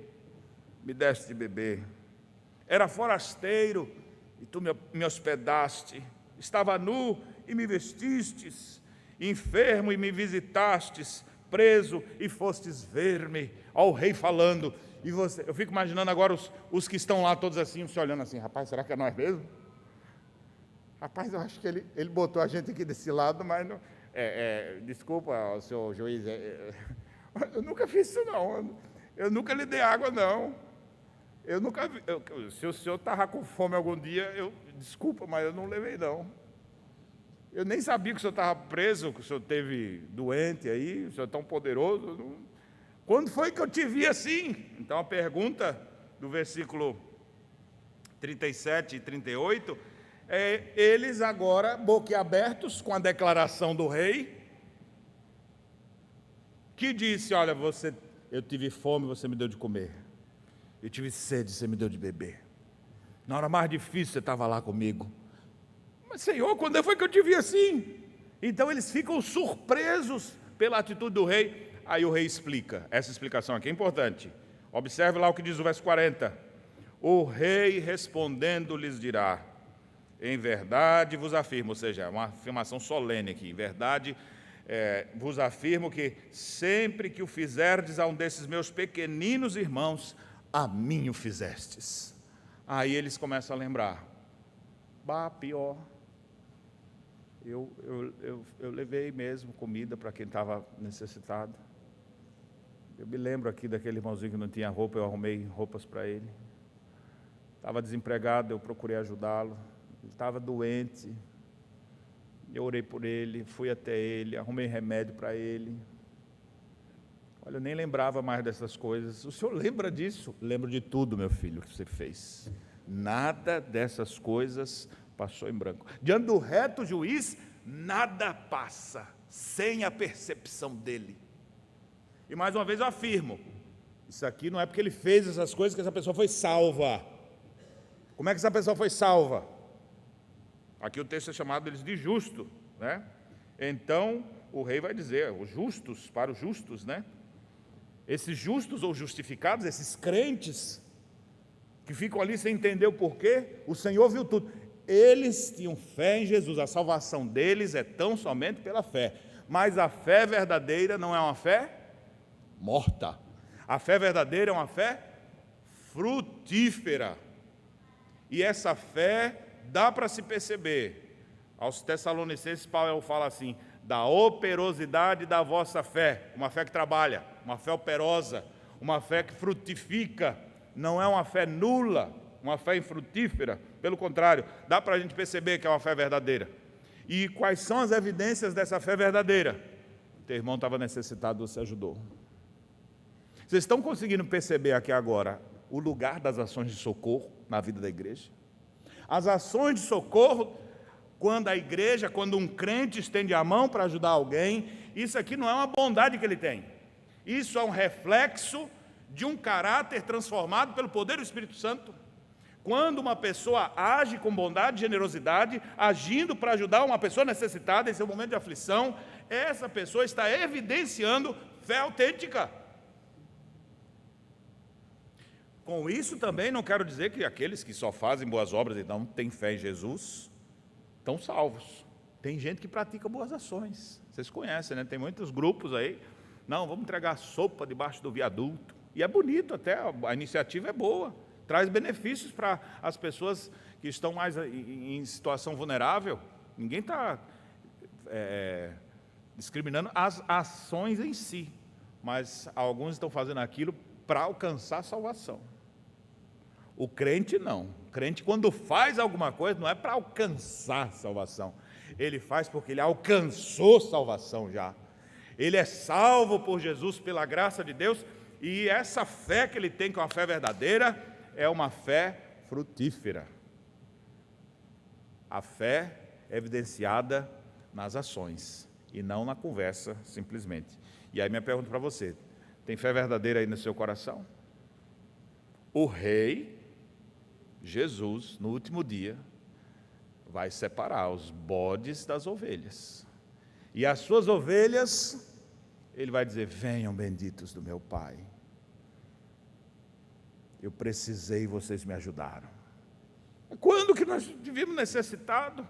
me deste de beber, era forasteiro e tu me hospedaste, estava nu e me vestistes, enfermo e me visitastes, preso e fostes ver-me. Ó, o rei falando, e você, eu fico imaginando agora os que estão lá todos assim, se olhando assim: rapaz, será que é nós mesmo? Rapaz, eu acho que ele botou a gente aqui desse lado, mas não, desculpa, senhor juiz, eu nunca fiz isso não, eu nunca lhe dei água não. Eu nunca vi, se o senhor estava com fome algum dia, desculpa, mas eu não levei não. Eu nem sabia que o senhor estava preso, que o senhor esteve doente aí, o senhor é tão poderoso. Não. Quando foi que eu te vi assim? Então a pergunta do versículo 37 e 38 é eles agora boquiabertos com a declaração do rei, que disse: olha, eu tive fome, você me deu de comer. Eu tive sede, você me deu de beber. Na hora mais difícil, você estava lá comigo. Mas, Senhor, quando foi que eu te vi assim? Então, eles ficam surpresos pela atitude do rei. Aí o rei explica. Essa explicação aqui é importante. Observe lá o que diz o verso 40. O rei respondendo lhes dirá: em verdade vos afirmo, ou seja, uma afirmação solene aqui. Em verdade vos afirmo que sempre que o fizerdes a um desses meus pequeninos irmãos, a mim o fizestes. Aí eles começam a lembrar: bah, pior, eu levei mesmo comida para quem estava necessitado. Eu me lembro aqui daquele irmãozinho que não tinha roupa, eu arrumei roupas para ele. Estava desempregado, eu procurei ajudá-lo. Ele estava doente, eu orei por ele, fui até ele, arrumei remédio para ele. Olha, eu nem lembrava mais dessas coisas. O senhor lembra disso? Lembro de tudo, meu filho, que você fez. Nada dessas coisas passou em branco. Diante do reto juiz, nada passa sem a percepção dele. E mais uma vez eu afirmo, isso aqui não é porque ele fez essas coisas que essa pessoa foi salva. Como é que essa pessoa foi salva? Aqui o texto é chamado deles de justo, né? Então, o rei vai dizer, os justos, para os justos, né? Esses justos ou justificados, esses crentes, que ficam ali sem entender o porquê, o Senhor viu tudo. Eles tinham fé em Jesus, a salvação deles é tão somente pela fé. Mas a fé verdadeira não é uma fé morta. A fé verdadeira é uma fé frutífera. E essa fé dá para se perceber. Aos Tessalonicenses, Paulo fala assim: da operosidade da vossa fé, uma fé que trabalha, uma fé operosa, uma fé que frutifica, não é uma fé nula, uma fé infrutífera, pelo contrário, dá para a gente perceber que é uma fé verdadeira. E quais são as evidências dessa fé verdadeira? Teu irmão estava necessitado, você ajudou. Vocês estão conseguindo perceber aqui agora o lugar das ações de socorro na vida da igreja? As ações de socorro, quando um crente estende a mão para ajudar alguém, isso aqui não é uma bondade que ele tem. Isso é um reflexo de um caráter transformado pelo poder do Espírito Santo. Quando uma pessoa age com bondade e generosidade, agindo para ajudar uma pessoa necessitada em seu momento de aflição, essa pessoa está evidenciando fé autêntica. Com isso também não quero dizer que aqueles que só fazem boas obras e não têm fé em Jesus estão salvos. Tem gente que pratica boas ações. Vocês conhecem, né? Tem muitos grupos aí. Não, vamos entregar sopa debaixo do viaduto. E é bonito até, a iniciativa é boa, traz benefícios para as pessoas que estão mais em situação vulnerável. Ninguém está discriminando as ações em si, mas alguns estão fazendo aquilo para alcançar a salvação. O crente não. O crente, quando faz alguma coisa, não é para alcançar salvação. Ele faz porque ele alcançou salvação já. Ele é salvo por Jesus, pela graça de Deus, e essa fé que ele tem, que é uma fé verdadeira, é uma fé frutífera. A fé é evidenciada nas ações, e não na conversa, simplesmente. E aí minha pergunta para você, tem fé verdadeira aí no seu coração? O rei, Jesus, no último dia, vai separar os bodes das ovelhas. E as suas ovelhas, ele vai dizer, venham benditos do meu Pai. Eu precisei, vocês me ajudaram. Quando que nós vivemos necessitados?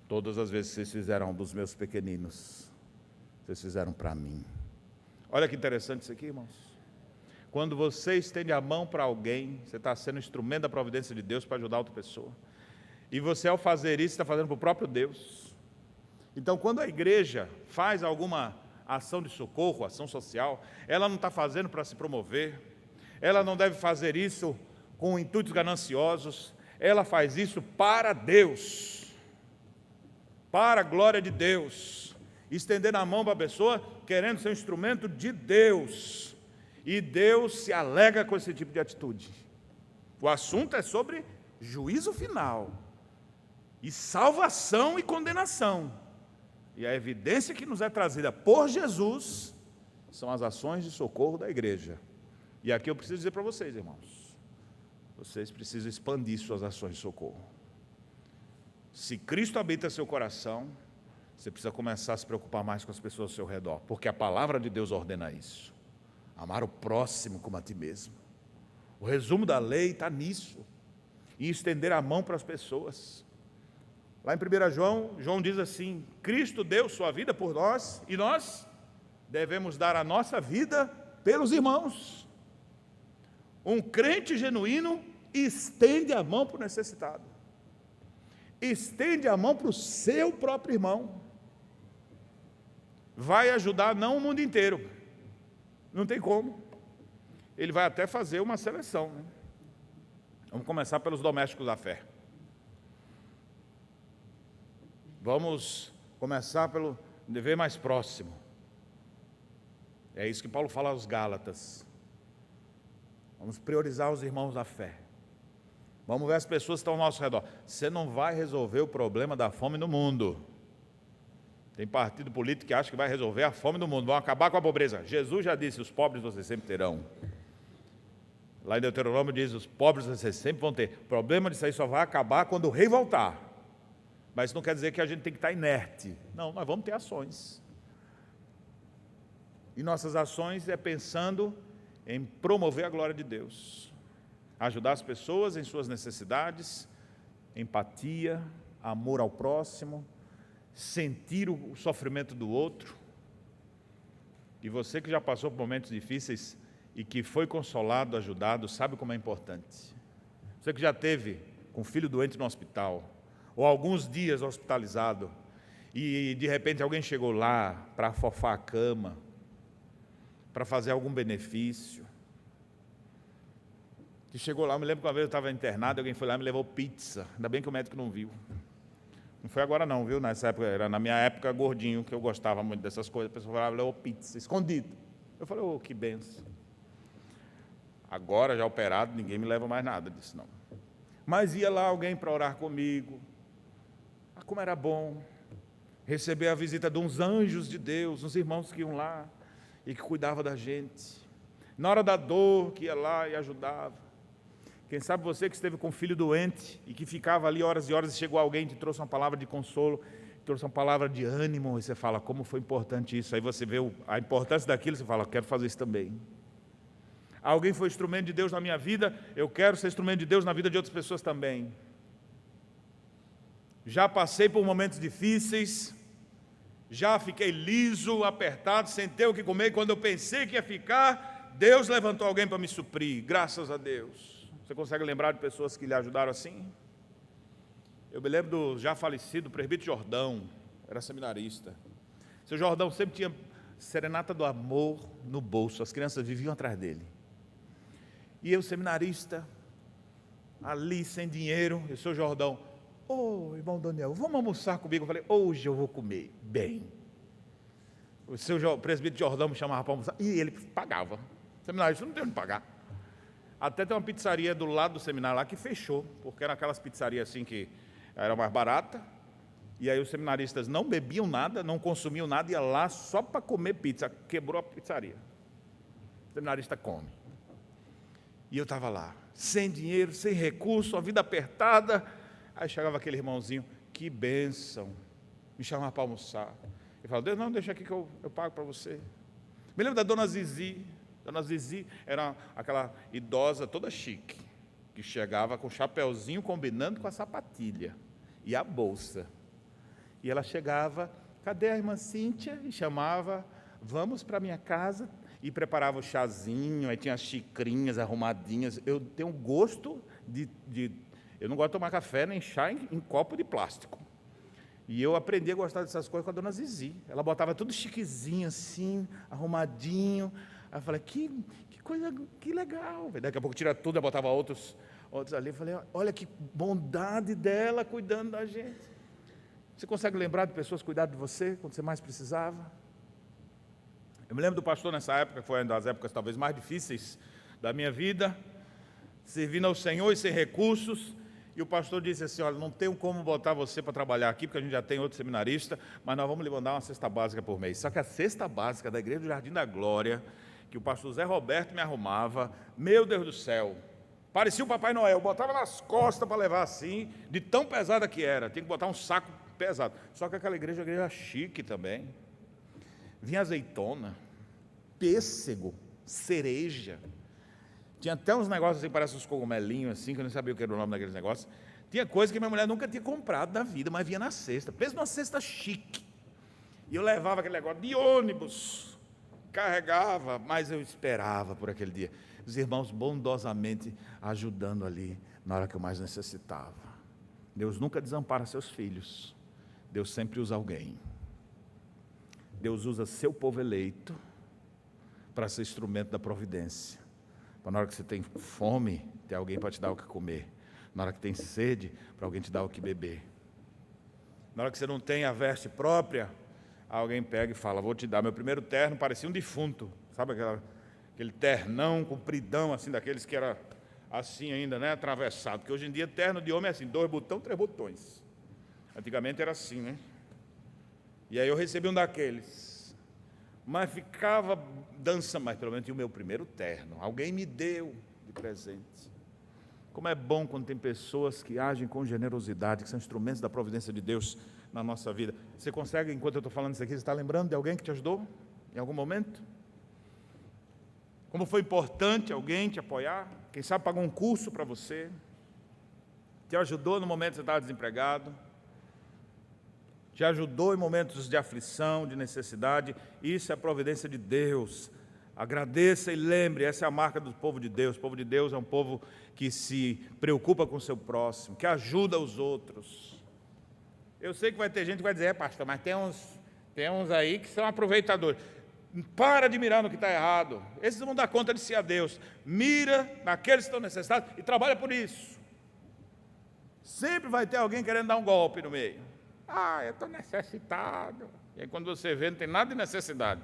Todas as vezes que vocês fizeram dos meus pequeninos, vocês fizeram para mim. Olha que interessante isso aqui, irmãos. Quando você estende a mão para alguém, você está sendo instrumento da providência de Deus para ajudar outra pessoa. E você, ao fazer isso, está fazendo para o próprio Deus. Então, quando a igreja faz alguma ação de socorro, ação social, ela não está fazendo para se promover, ela não deve fazer isso com intuitos gananciosos, ela faz isso para Deus, para a glória de Deus, estendendo a mão para a pessoa, querendo ser um instrumento de Deus, e Deus se alegra com esse tipo de atitude. O assunto é sobre juízo final, e salvação e condenação, e a evidência que nos é trazida por Jesus, são as ações de socorro da igreja. E aqui eu preciso dizer para vocês, irmãos, vocês precisam expandir suas ações de socorro. Se Cristo habita seu coração, você precisa começar a se preocupar mais com as pessoas ao seu redor, porque a palavra de Deus ordena isso. Amar o próximo como a ti mesmo. O resumo da lei está nisso. E estender a mão para as pessoas. Lá em 1 João, João diz assim, Cristo deu sua vida por nós, e nós devemos dar a nossa vida pelos irmãos. Um crente genuíno estende a mão para o necessitado. Estende a mão para o seu próprio irmão. Vai ajudar não o mundo inteiro. Não tem como. Ele vai até fazer uma seleção, né? Vamos começar pelos domésticos da fé. Vamos começar pelo dever mais próximo. É isso que Paulo fala aos Gálatas. Vamos priorizar os irmãos da fé. Vamos ver as pessoas que estão ao nosso redor. Você não vai resolver o problema da fome no mundo. Tem partido político que acha que vai resolver a fome do mundo, vão acabar com a pobreza. Jesus já disse, os pobres vocês sempre terão. Lá em Deuteronômio diz, os pobres vocês sempre vão ter. O problema disso aí só vai acabar quando o rei voltar. Mas isso não quer dizer que a gente tem que estar inerte. Não, nós vamos ter ações. E nossas ações é pensando em promover a glória de Deus. Ajudar as pessoas em suas necessidades, empatia, amor ao próximo, sentir o sofrimento do outro. E você que já passou por momentos difíceis e que foi consolado, ajudado, sabe como é importante. Você que já teve com um filho doente no hospital, ou alguns dias hospitalizado, e de repente alguém chegou lá para afofar a cama, para fazer algum benefício. Que chegou lá, eu me lembro que uma vez eu estava internado, alguém foi lá e me levou pizza. Ainda bem que o médico não viu. Não foi agora não, viu? Nessa época, era na minha época gordinho, que eu gostava muito dessas coisas. A pessoa falava, levou pizza, escondido. Eu falei, oh, que benção. Agora, já operado, ninguém me leva mais nada disso, não. Mas ia lá alguém para orar comigo. Ah, como era bom receber a visita de uns anjos de Deus, uns irmãos que iam lá e que cuidavam da gente. Na hora da dor, que ia lá e ajudava. Quem sabe você que esteve com um filho doente e que ficava ali horas e horas e chegou alguém e te trouxe uma palavra de consolo, trouxe uma palavra de ânimo, e você fala, como foi importante isso. Aí você vê a importância daquilo e você fala, quero fazer isso também. Alguém foi instrumento de Deus na minha vida, eu quero ser instrumento de Deus na vida de outras pessoas também. Já passei por momentos difíceis, já fiquei liso, apertado, sem ter o que comer, e quando eu pensei que ia ficar, Deus levantou alguém para me suprir, graças a Deus. Você consegue lembrar de pessoas que lhe ajudaram assim? Eu me lembro do já falecido presbítero Jordão, era seminarista. Seu Jordão sempre tinha serenata do amor no bolso, as crianças viviam atrás dele. E eu, seminarista, ali sem dinheiro, e o seu Jordão, irmão Daniel, vamos almoçar comigo? Eu falei, hoje eu vou comer bem. O seu presbítero Jordão me chamava para almoçar, e ele pagava. Seminarista não tem onde pagar. Até tem uma pizzaria do lado do seminário lá que fechou, porque eram aquelas pizzarias assim que era mais barata, e aí os seminaristas não bebiam nada, não consumiam nada, ia lá só para comer pizza, quebrou a pizzaria. O seminarista come. E eu estava lá, sem dinheiro, sem recurso, a vida apertada. Aí chegava aquele irmãozinho, que bênção, me chamava para almoçar. Ele falava, Deus, não, deixa aqui que eu pago para você. Me lembro da dona Zizi. Dona Zizi era aquela idosa toda chique, que chegava com o chapeuzinho combinando com a sapatilha e a bolsa. E ela chegava, cadê a irmã Cíntia? E chamava, vamos para a minha casa, e preparava o chazinho, aí tinha as xicrinhas arrumadinhas. Eu tenho gosto eu não gosto de tomar café nem chá em copo de plástico. E eu aprendi a gostar dessas coisas com a dona Zizi. Ela botava tudo chiquezinho assim, arrumadinho. Aí eu falei, que coisa, que legal. Daqui a pouco tira tudo, eu botava outros ali. Eu falei, olha que bondade dela cuidando da gente. Você consegue lembrar de pessoas cuidando de você quando você mais precisava? Eu me lembro do pastor nessa época, que foi uma das épocas talvez mais difíceis da minha vida, servindo ao Senhor e sem recursos, e o pastor disse assim, olha, não tenho como botar você para trabalhar aqui, porque a gente já tem outro seminarista, mas nós vamos lhe mandar uma cesta básica por mês. Só que a cesta básica da Igreja do Jardim da Glória, que o pastor Zé Roberto me arrumava, meu Deus do céu, parecia o Papai Noel, botava nas costas para levar assim, de tão pesada que era, tinha que botar um saco pesado. Só que aquela igreja era uma igreja chique também. Vinha azeitona, pêssego, cereja. Tinha até uns negócios assim, parece uns cogumelinhos assim, que eu não sabia o que era o nome daqueles negócios. Tinha coisa que minha mulher nunca tinha comprado na vida, mas vinha na cesta. Pensa numa cesta chique. E eu levava aquele negócio de ônibus, carregava, mas eu esperava por aquele dia. Os irmãos bondosamente ajudando ali na hora que eu mais necessitava. Deus nunca desampara seus filhos. Deus sempre usa alguém. Deus usa seu povo eleito para ser instrumento da providência. Para na hora que você tem fome, ter alguém para te dar o que comer. Na hora que tem sede, para alguém te dar o que beber. Na hora que você não tem a veste própria, alguém pega e fala, vou te dar. Meu primeiro terno parecia um defunto. Sabe aquele ternão compridão, assim, daqueles que era assim ainda, né, atravessado. Porque hoje em dia terno de homem é assim, 2 botões, 3 botões. Antigamente era assim, né? E aí eu recebi um daqueles. Mas ficava dança, mas pelo menos tinha o meu primeiro terno. Alguém me deu de presente. Como é bom quando tem pessoas que agem com generosidade, que são instrumentos da providência de Deus na nossa vida. Você consegue, enquanto eu estou falando isso aqui, você está lembrando de alguém que te ajudou em algum momento? Como foi importante alguém te apoiar? Quem sabe pagou um curso para você? Te ajudou no momento que você estava desempregado? Te ajudou em momentos de aflição, de necessidade? Isso é a providência de Deus. Agradeça e lembre, essa é a marca do povo de Deus. O povo de Deus é um povo que se preocupa com o seu próximo, que ajuda os outros. Eu sei que vai ter gente que vai dizer, pastor, mas tem uns aí que são aproveitadores. Para de mirar no que está errado. Esses vão dar conta de si a Deus. Mira naqueles que estão necessitados e trabalha por isso. Sempre vai ter alguém querendo dar um golpe no meio. Eu estou necessitado. E aí quando você vê, não tem nada de necessidade.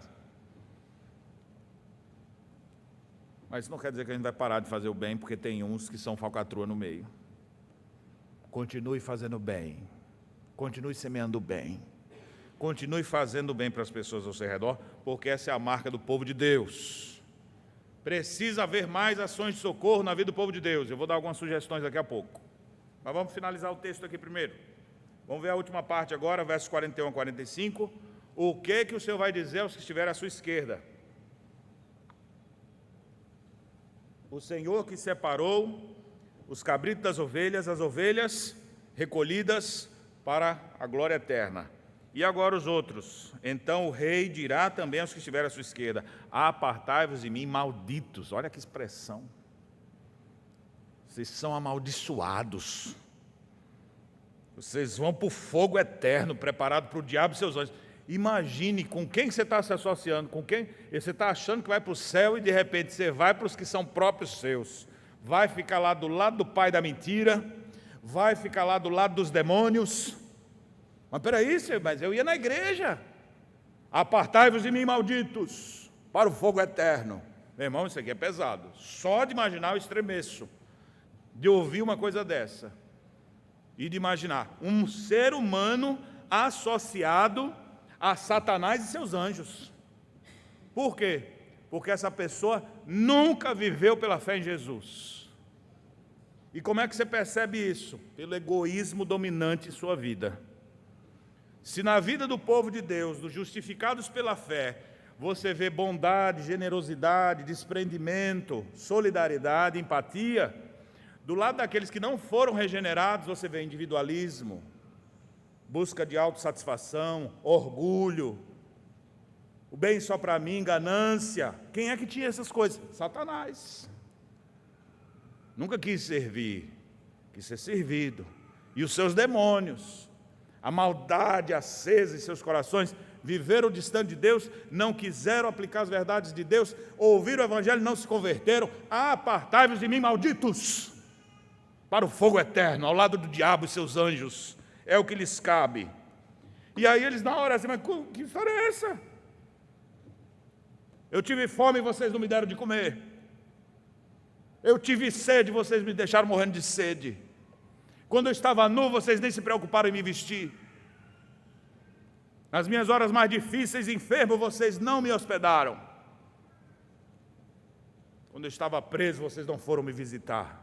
Mas isso não quer dizer que a gente vai parar de fazer o bem, porque tem uns que são falcatrua no meio. Continue fazendo bem. Continue semeando bem. Continue fazendo bem para as pessoas ao seu redor, porque essa é a marca do povo de Deus. Precisa haver mais ações de socorro na vida do povo de Deus. Eu vou dar algumas sugestões daqui a pouco. Mas vamos finalizar o texto aqui primeiro. Vamos ver a última parte agora, versos 41 a 45. O que o Senhor vai dizer aos que estiverem à sua esquerda? O Senhor que separou os cabritos das ovelhas, as ovelhas recolhidas para a glória eterna. E agora os outros. Então o rei dirá também aos que estiverem à sua esquerda: apartai-vos de mim, malditos. Olha que expressão. Vocês são amaldiçoados. Vocês vão para o fogo eterno, preparado para o diabo e seus anjos. Imagine com quem você está se associando, com quem você está achando que vai para o céu e de repente você vai para os que são próprios seus. Vai ficar lá do lado do pai da mentira, vai ficar lá do lado dos demônios. Mas peraí, mas eu ia na igreja. Apartai-vos de mim, malditos, para o fogo eterno. Meu irmão, isso aqui é pesado. Só de imaginar eu estremeço, de ouvir uma coisa dessa. E de imaginar um ser humano associado a Satanás e seus anjos. Por quê? Porque essa pessoa nunca viveu pela fé em Jesus. E como é que você percebe isso? Pelo egoísmo dominante em sua vida. Se na vida do povo de Deus, dos justificados pela fé, você vê bondade, generosidade, desprendimento, solidariedade, empatia, do lado daqueles que não foram regenerados, você vê individualismo, busca de autossatisfação, orgulho, o bem só para mim, ganância. Quem é que tinha essas coisas? Satanás. Nunca quis servir, quis ser servido. E os seus demônios, a maldade acesa em seus corações, viveram distante de Deus, não quiseram aplicar as verdades de Deus, ouviram o evangelho e não se converteram. Apartai-vos de mim, malditos, para o fogo eterno, ao lado do diabo e seus anjos. É o que lhes cabe. E aí eles na hora assim, mas que história é essa? Eu tive fome e vocês não me deram de comer. Eu tive sede e vocês me deixaram morrendo de sede. Quando eu estava nu, vocês nem se preocuparam em me vestir. Nas minhas horas mais difíceis, enfermo, vocês não me hospedaram. Quando eu estava preso, vocês não foram me visitar.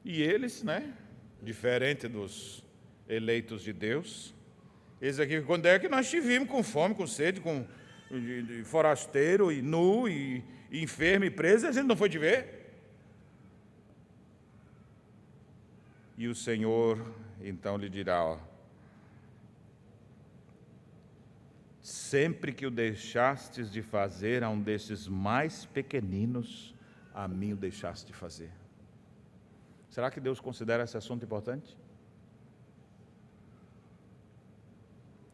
E eles, diferente dos eleitos de Deus, eles aqui, quando é que nós te vimos com fome, com sede, de forasteiro, e nu, e enfermo, e preso, e a gente não foi te ver? E o Senhor, então, lhe dirá, sempre que o deixastes de fazer a um desses mais pequeninos, a mim o deixaste de fazer. Será que Deus considera esse assunto importante?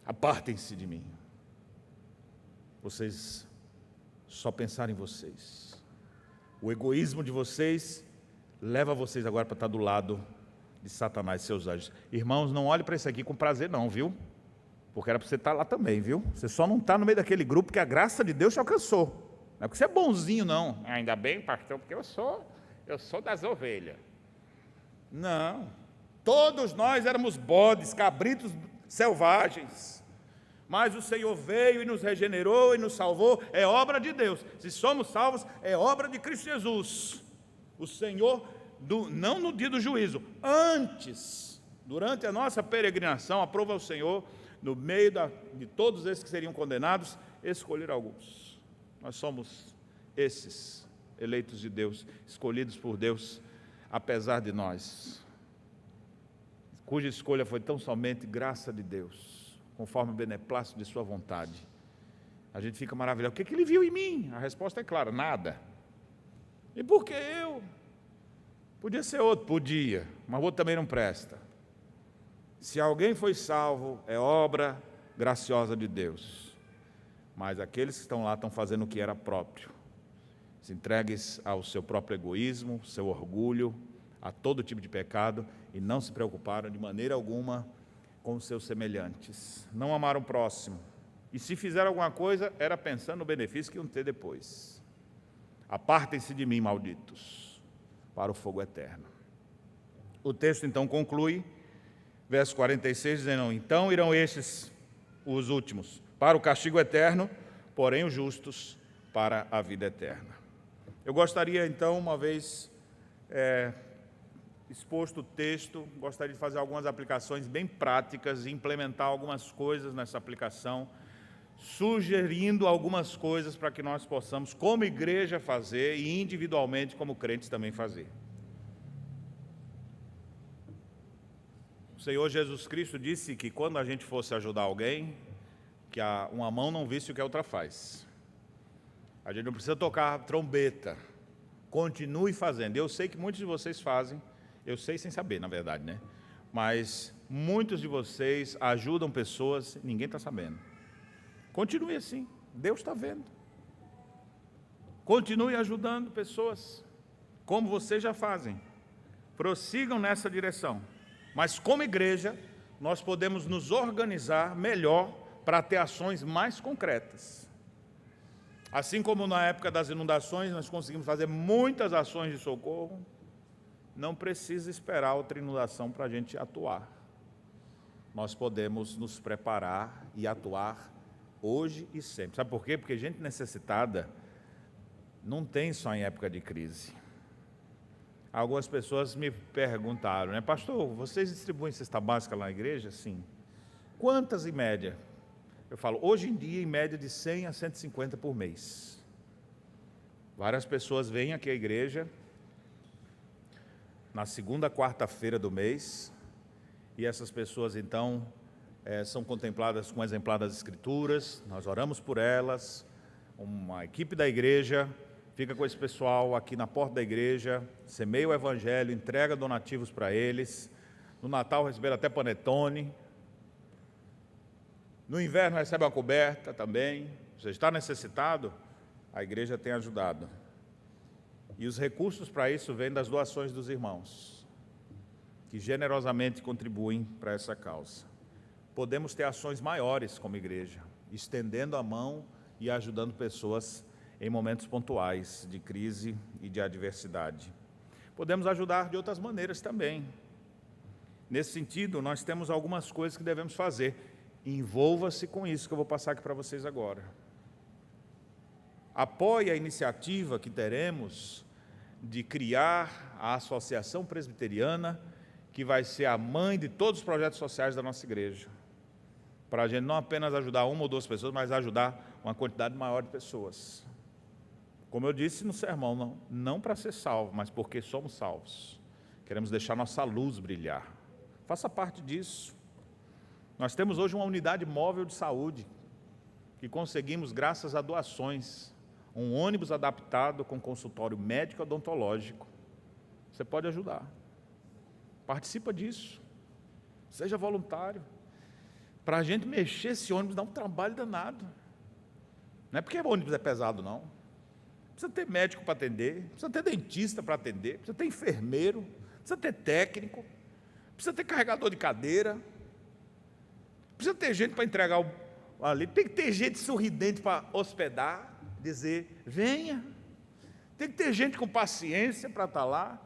Apartem-se de mim. Vocês só pensaram em vocês. O egoísmo de vocês leva vocês agora para estar do lado de Satanás e seus anjos. Irmãos, não olhe para isso aqui com prazer não, viu? Porque era para você estar lá também, viu? Você só não está no meio daquele grupo que a graça de Deus te alcançou. Não é porque você é bonzinho, não. Ainda bem, pastor, porque eu sou das ovelhas. Não. Todos nós éramos bodes, cabritos selvagens. Mas o Senhor veio e nos regenerou e nos salvou. É obra de Deus. Se somos salvos, é obra de Cristo Jesus. O Senhor, não no dia do juízo, antes, durante a nossa peregrinação, aprova o Senhor, no meio de todos esses que seriam condenados, escolher alguns. Nós somos esses eleitos de Deus, escolhidos por Deus, apesar de nós, cuja escolha foi tão somente graça de Deus, conforme o beneplácito de sua vontade. A gente fica maravilhado. O que ele viu em mim? A resposta é clara: nada. E por que eu? Podia ser outro, podia, mas outro também não presta. Se alguém foi salvo, é obra graciosa de Deus. Mas aqueles que estão lá estão fazendo o que era próprio. Se entregues ao seu próprio egoísmo, seu orgulho, a todo tipo de pecado, e não se preocuparam de maneira alguma com os seus semelhantes. Não amaram o próximo. E se fizeram alguma coisa, era pensando no benefício que iam ter depois. Apartem-se de mim, malditos, para o fogo eterno. O texto então conclui, verso 46, dizendo: então irão estes, os últimos, para o castigo eterno, porém os justos para a vida eterna. Eu gostaria então, uma vez exposto o texto, gostaria de fazer algumas aplicações bem práticas e implementar algumas coisas nessa aplicação, sugerindo algumas coisas para que nós possamos, como igreja, fazer e individualmente, como crentes, também fazer. O Senhor Jesus Cristo disse que quando a gente fosse ajudar alguém, que uma mão não visse o que a outra faz. A gente não precisa tocar trombeta. Continue fazendo. Eu sei que muitos de vocês fazem, eu sei sem saber, na verdade, né? Mas muitos de vocês ajudam pessoas, ninguém está sabendo. Continue assim, Deus está vendo. Continue ajudando pessoas, como vocês já fazem. Prossigam nessa direção. Mas como igreja, nós podemos nos organizar melhor para ter ações mais concretas. Assim como na época das inundações nós conseguimos fazer muitas ações de socorro, não precisa esperar outra inundação para a gente atuar. Nós podemos nos preparar e atuar hoje e sempre. Sabe por quê? Porque gente necessitada não tem só em época de crise. Algumas pessoas me perguntaram, né? Pastor, vocês distribuem cesta básica lá na igreja? Sim. Quantas em média? Eu falo, hoje em dia, em média de 100 a 150 por mês. Várias pessoas vêm aqui à igreja na segunda quarta-feira do mês, e essas pessoas, então, são contempladas com um exemplar das Escrituras, nós oramos por elas, uma equipe da igreja fica com esse pessoal aqui na porta da igreja, semeia o evangelho, entrega donativos para eles, no Natal receberam até panetone, no inverno recebe uma coberta também. Você está necessitado? A igreja tem ajudado. E os recursos para isso vêm das doações dos irmãos, que generosamente contribuem para essa causa. Podemos ter ações maiores como igreja, estendendo a mão e ajudando pessoas em momentos pontuais de crise e de adversidade. Podemos ajudar de outras maneiras também. Nesse sentido, nós temos algumas coisas que devemos fazer. Envolva-se com isso que eu vou passar aqui para vocês agora. Apoie a iniciativa que teremos de criar a Associação Presbiteriana, que vai ser a mãe de todos os projetos sociais da nossa igreja. Para a gente não apenas ajudar uma ou duas pessoas, mas ajudar uma quantidade maior de pessoas. Como eu disse no sermão, não para ser salvo, mas porque somos salvos. Queremos deixar nossa luz brilhar. Faça parte disso. Nós temos hoje uma unidade móvel de saúde, que conseguimos graças a doações, um ônibus adaptado com consultório médico odontológico. Você pode ajudar. Participa disso. Seja voluntário. Para a gente mexer esse ônibus dá um trabalho danado. Não é porque o ônibus é pesado, não. Precisa ter médico para atender, precisa ter dentista para atender, precisa ter enfermeiro, precisa ter técnico, precisa ter carregador de cadeira, precisa ter gente para entregar ali, tem que ter gente sorridente para hospedar, dizer, venha. Tem que ter gente com paciência para estar lá.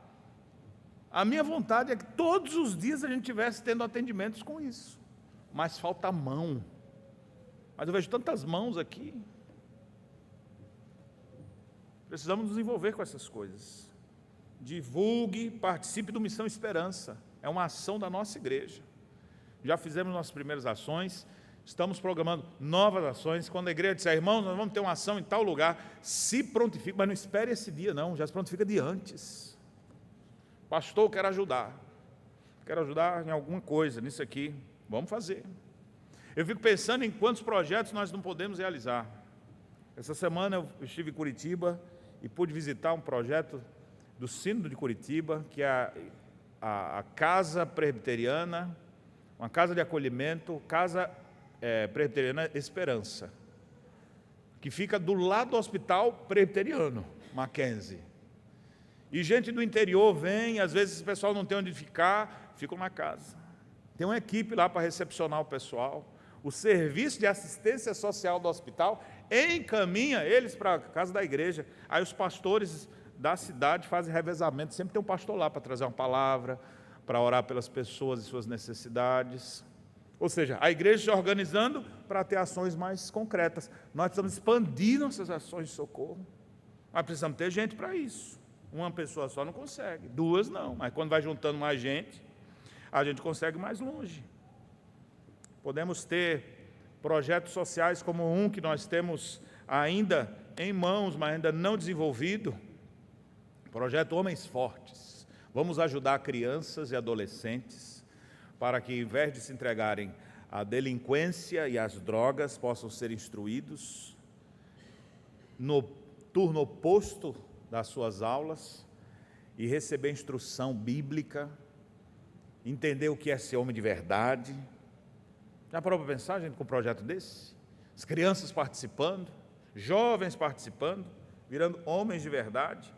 A minha vontade é que todos os dias a gente estivesse tendo atendimentos com isso. Mas falta mão. Mas eu vejo tantas mãos aqui. Precisamos nos envolver com essas coisas. Divulgue, participe do Missão Esperança. É uma ação da nossa igreja. Já fizemos nossas primeiras ações, estamos programando novas ações. Quando a igreja disser, irmãos, nós vamos ter uma ação em tal lugar, se prontifique, mas não espere esse dia não, já se prontifica de antes. Pastor, quero ajudar em alguma coisa nisso aqui, vamos fazer. Eu fico pensando em quantos projetos nós não podemos realizar. Essa semana eu estive em Curitiba e pude visitar um projeto do Sínodo de Curitiba, que é a Casa Presbiteriana, uma casa de acolhimento, Casa Presbiteriana Esperança, que fica do lado do Hospital Presbiteriano, Mackenzie. E gente do interior vem, às vezes o pessoal não tem onde ficar, ficam na casa. Tem uma equipe lá para recepcionar o pessoal. O serviço de assistência social do hospital encaminha eles para a casa da igreja. Aí os pastores da cidade fazem revezamento, sempre tem um pastor lá para trazer uma palavra, para orar pelas pessoas e suas necessidades. Ou seja, a igreja se organizando para ter ações mais concretas. Nós precisamos expandir nossas ações de socorro, mas precisamos ter gente para isso. Uma pessoa só não consegue, duas não, mas quando vai juntando mais gente, a gente consegue mais longe. Podemos ter projetos sociais como um que nós temos ainda em mãos, mas ainda não desenvolvido, projeto Homens Fortes. Vamos ajudar crianças e adolescentes para que, em vez de se entregarem à delinquência e às drogas, possam ser instruídos no turno oposto das suas aulas e receber instrução bíblica, entender o que é ser homem de verdade. Já parou para pensar, gente, com um projeto desse? As crianças participando, jovens participando, virando homens de verdade.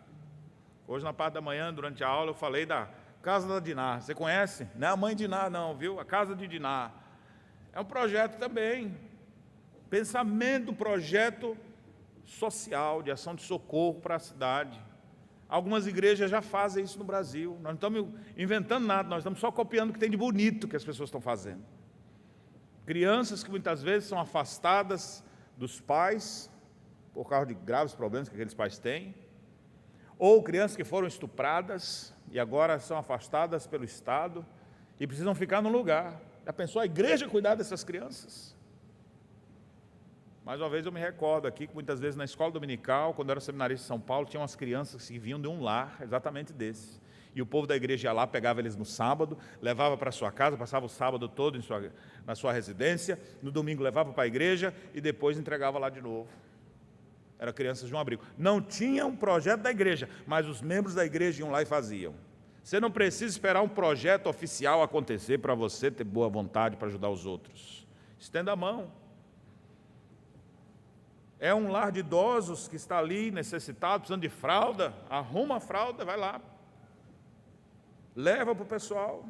Hoje, na parte da manhã, durante a aula, eu falei da Casa da Diná. Você conhece? Não é a mãe de Diná, não, viu? A Casa de Diná. É um projeto também. Pensamento, projeto social, de ação de socorro para a cidade. Algumas igrejas já fazem isso no Brasil. Nós não estamos inventando nada, nós estamos só copiando o que tem de bonito que as pessoas estão fazendo. Crianças que muitas vezes são afastadas dos pais, por causa de graves problemas que aqueles pais têm, ou crianças que foram estupradas e agora são afastadas pelo Estado e precisam ficar num lugar. Já pensou a igreja cuidar dessas crianças? Mais uma vez eu me recordo aqui que muitas vezes na escola dominical, quando eu era seminarista em São Paulo, tinha umas crianças que vinham de um lar exatamente desse. E o povo da igreja ia lá, pegava eles no sábado, levava para sua casa, passava o sábado todo na sua residência, no domingo levava para a igreja e depois entregava lá de novo. Eram crianças de um abrigo. Não tinha um projeto da igreja, mas os membros da igreja iam lá e faziam. Você não precisa esperar um projeto oficial acontecer para você ter boa vontade para ajudar os outros. Estenda a mão. É um lar de idosos que está ali necessitado, precisando de fralda, arruma a fralda, vai lá. Leva para o pessoal.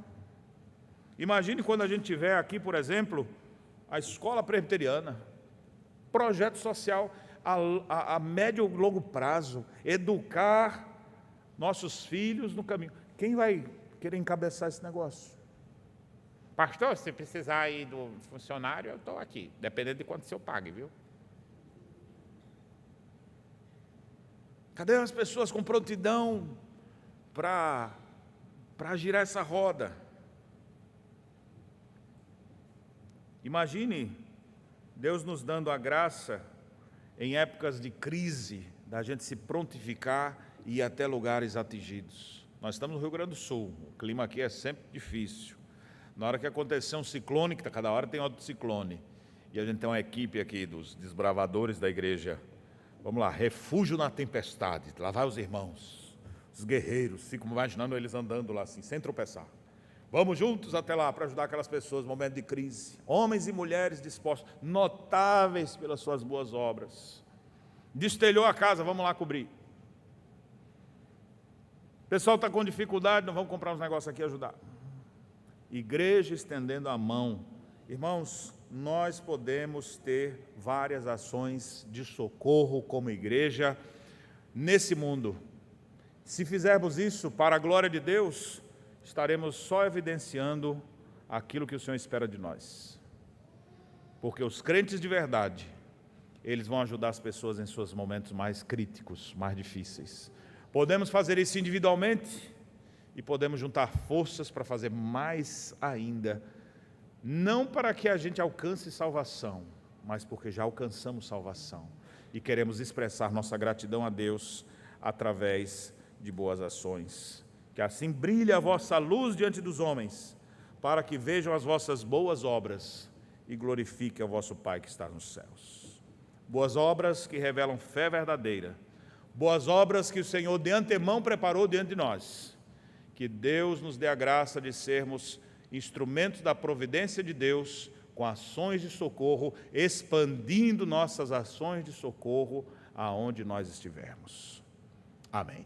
Imagine quando a gente tiver aqui, por exemplo, a escola presbiteriana, projeto social a médio e longo prazo, educar nossos filhos no caminho. Quem vai querer encabeçar esse negócio? Pastor, se precisar aí do funcionário, eu estou aqui, dependendo de quanto o senhor pague, viu? Cadê as pessoas com prontidão para girar essa roda? Imagine Deus nos dando a graça, em épocas de crise, da gente se prontificar e ir até lugares atingidos. Nós estamos no Rio Grande do Sul, o clima aqui é sempre difícil. Na hora que acontecer um ciclone, que cada hora tem outro ciclone, e a gente tem uma equipe aqui dos desbravadores da igreja, vamos lá, refúgio na tempestade, lá vai os irmãos, os guerreiros, fico imaginando eles andando lá assim, sem tropeçar. Vamos juntos até lá para ajudar aquelas pessoas no momento de crise. Homens e mulheres dispostos, notáveis pelas suas boas obras. Destelhou a casa, vamos lá cobrir. O pessoal está com dificuldade, não vamos comprar uns negócios aqui e ajudar. Igreja estendendo a mão. Irmãos, nós podemos ter várias ações de socorro como igreja nesse mundo. Se fizermos isso para a glória de Deus, estaremos só evidenciando aquilo que o Senhor espera de nós. Porque os crentes de verdade, eles vão ajudar as pessoas em seus momentos mais críticos, mais difíceis. Podemos fazer isso individualmente e podemos juntar forças para fazer mais ainda, não para que a gente alcance salvação, mas porque já alcançamos salvação e queremos expressar nossa gratidão a Deus através de boas ações. Que assim brilhe a vossa luz diante dos homens, para que vejam as vossas boas obras e glorifiquem o vosso Pai que está nos céus. Boas obras que revelam fé verdadeira, boas obras que o Senhor de antemão preparou diante de nós. Que Deus nos dê a graça de sermos instrumentos da providência de Deus, com ações de socorro, expandindo nossas ações de socorro aonde nós estivermos. Amém.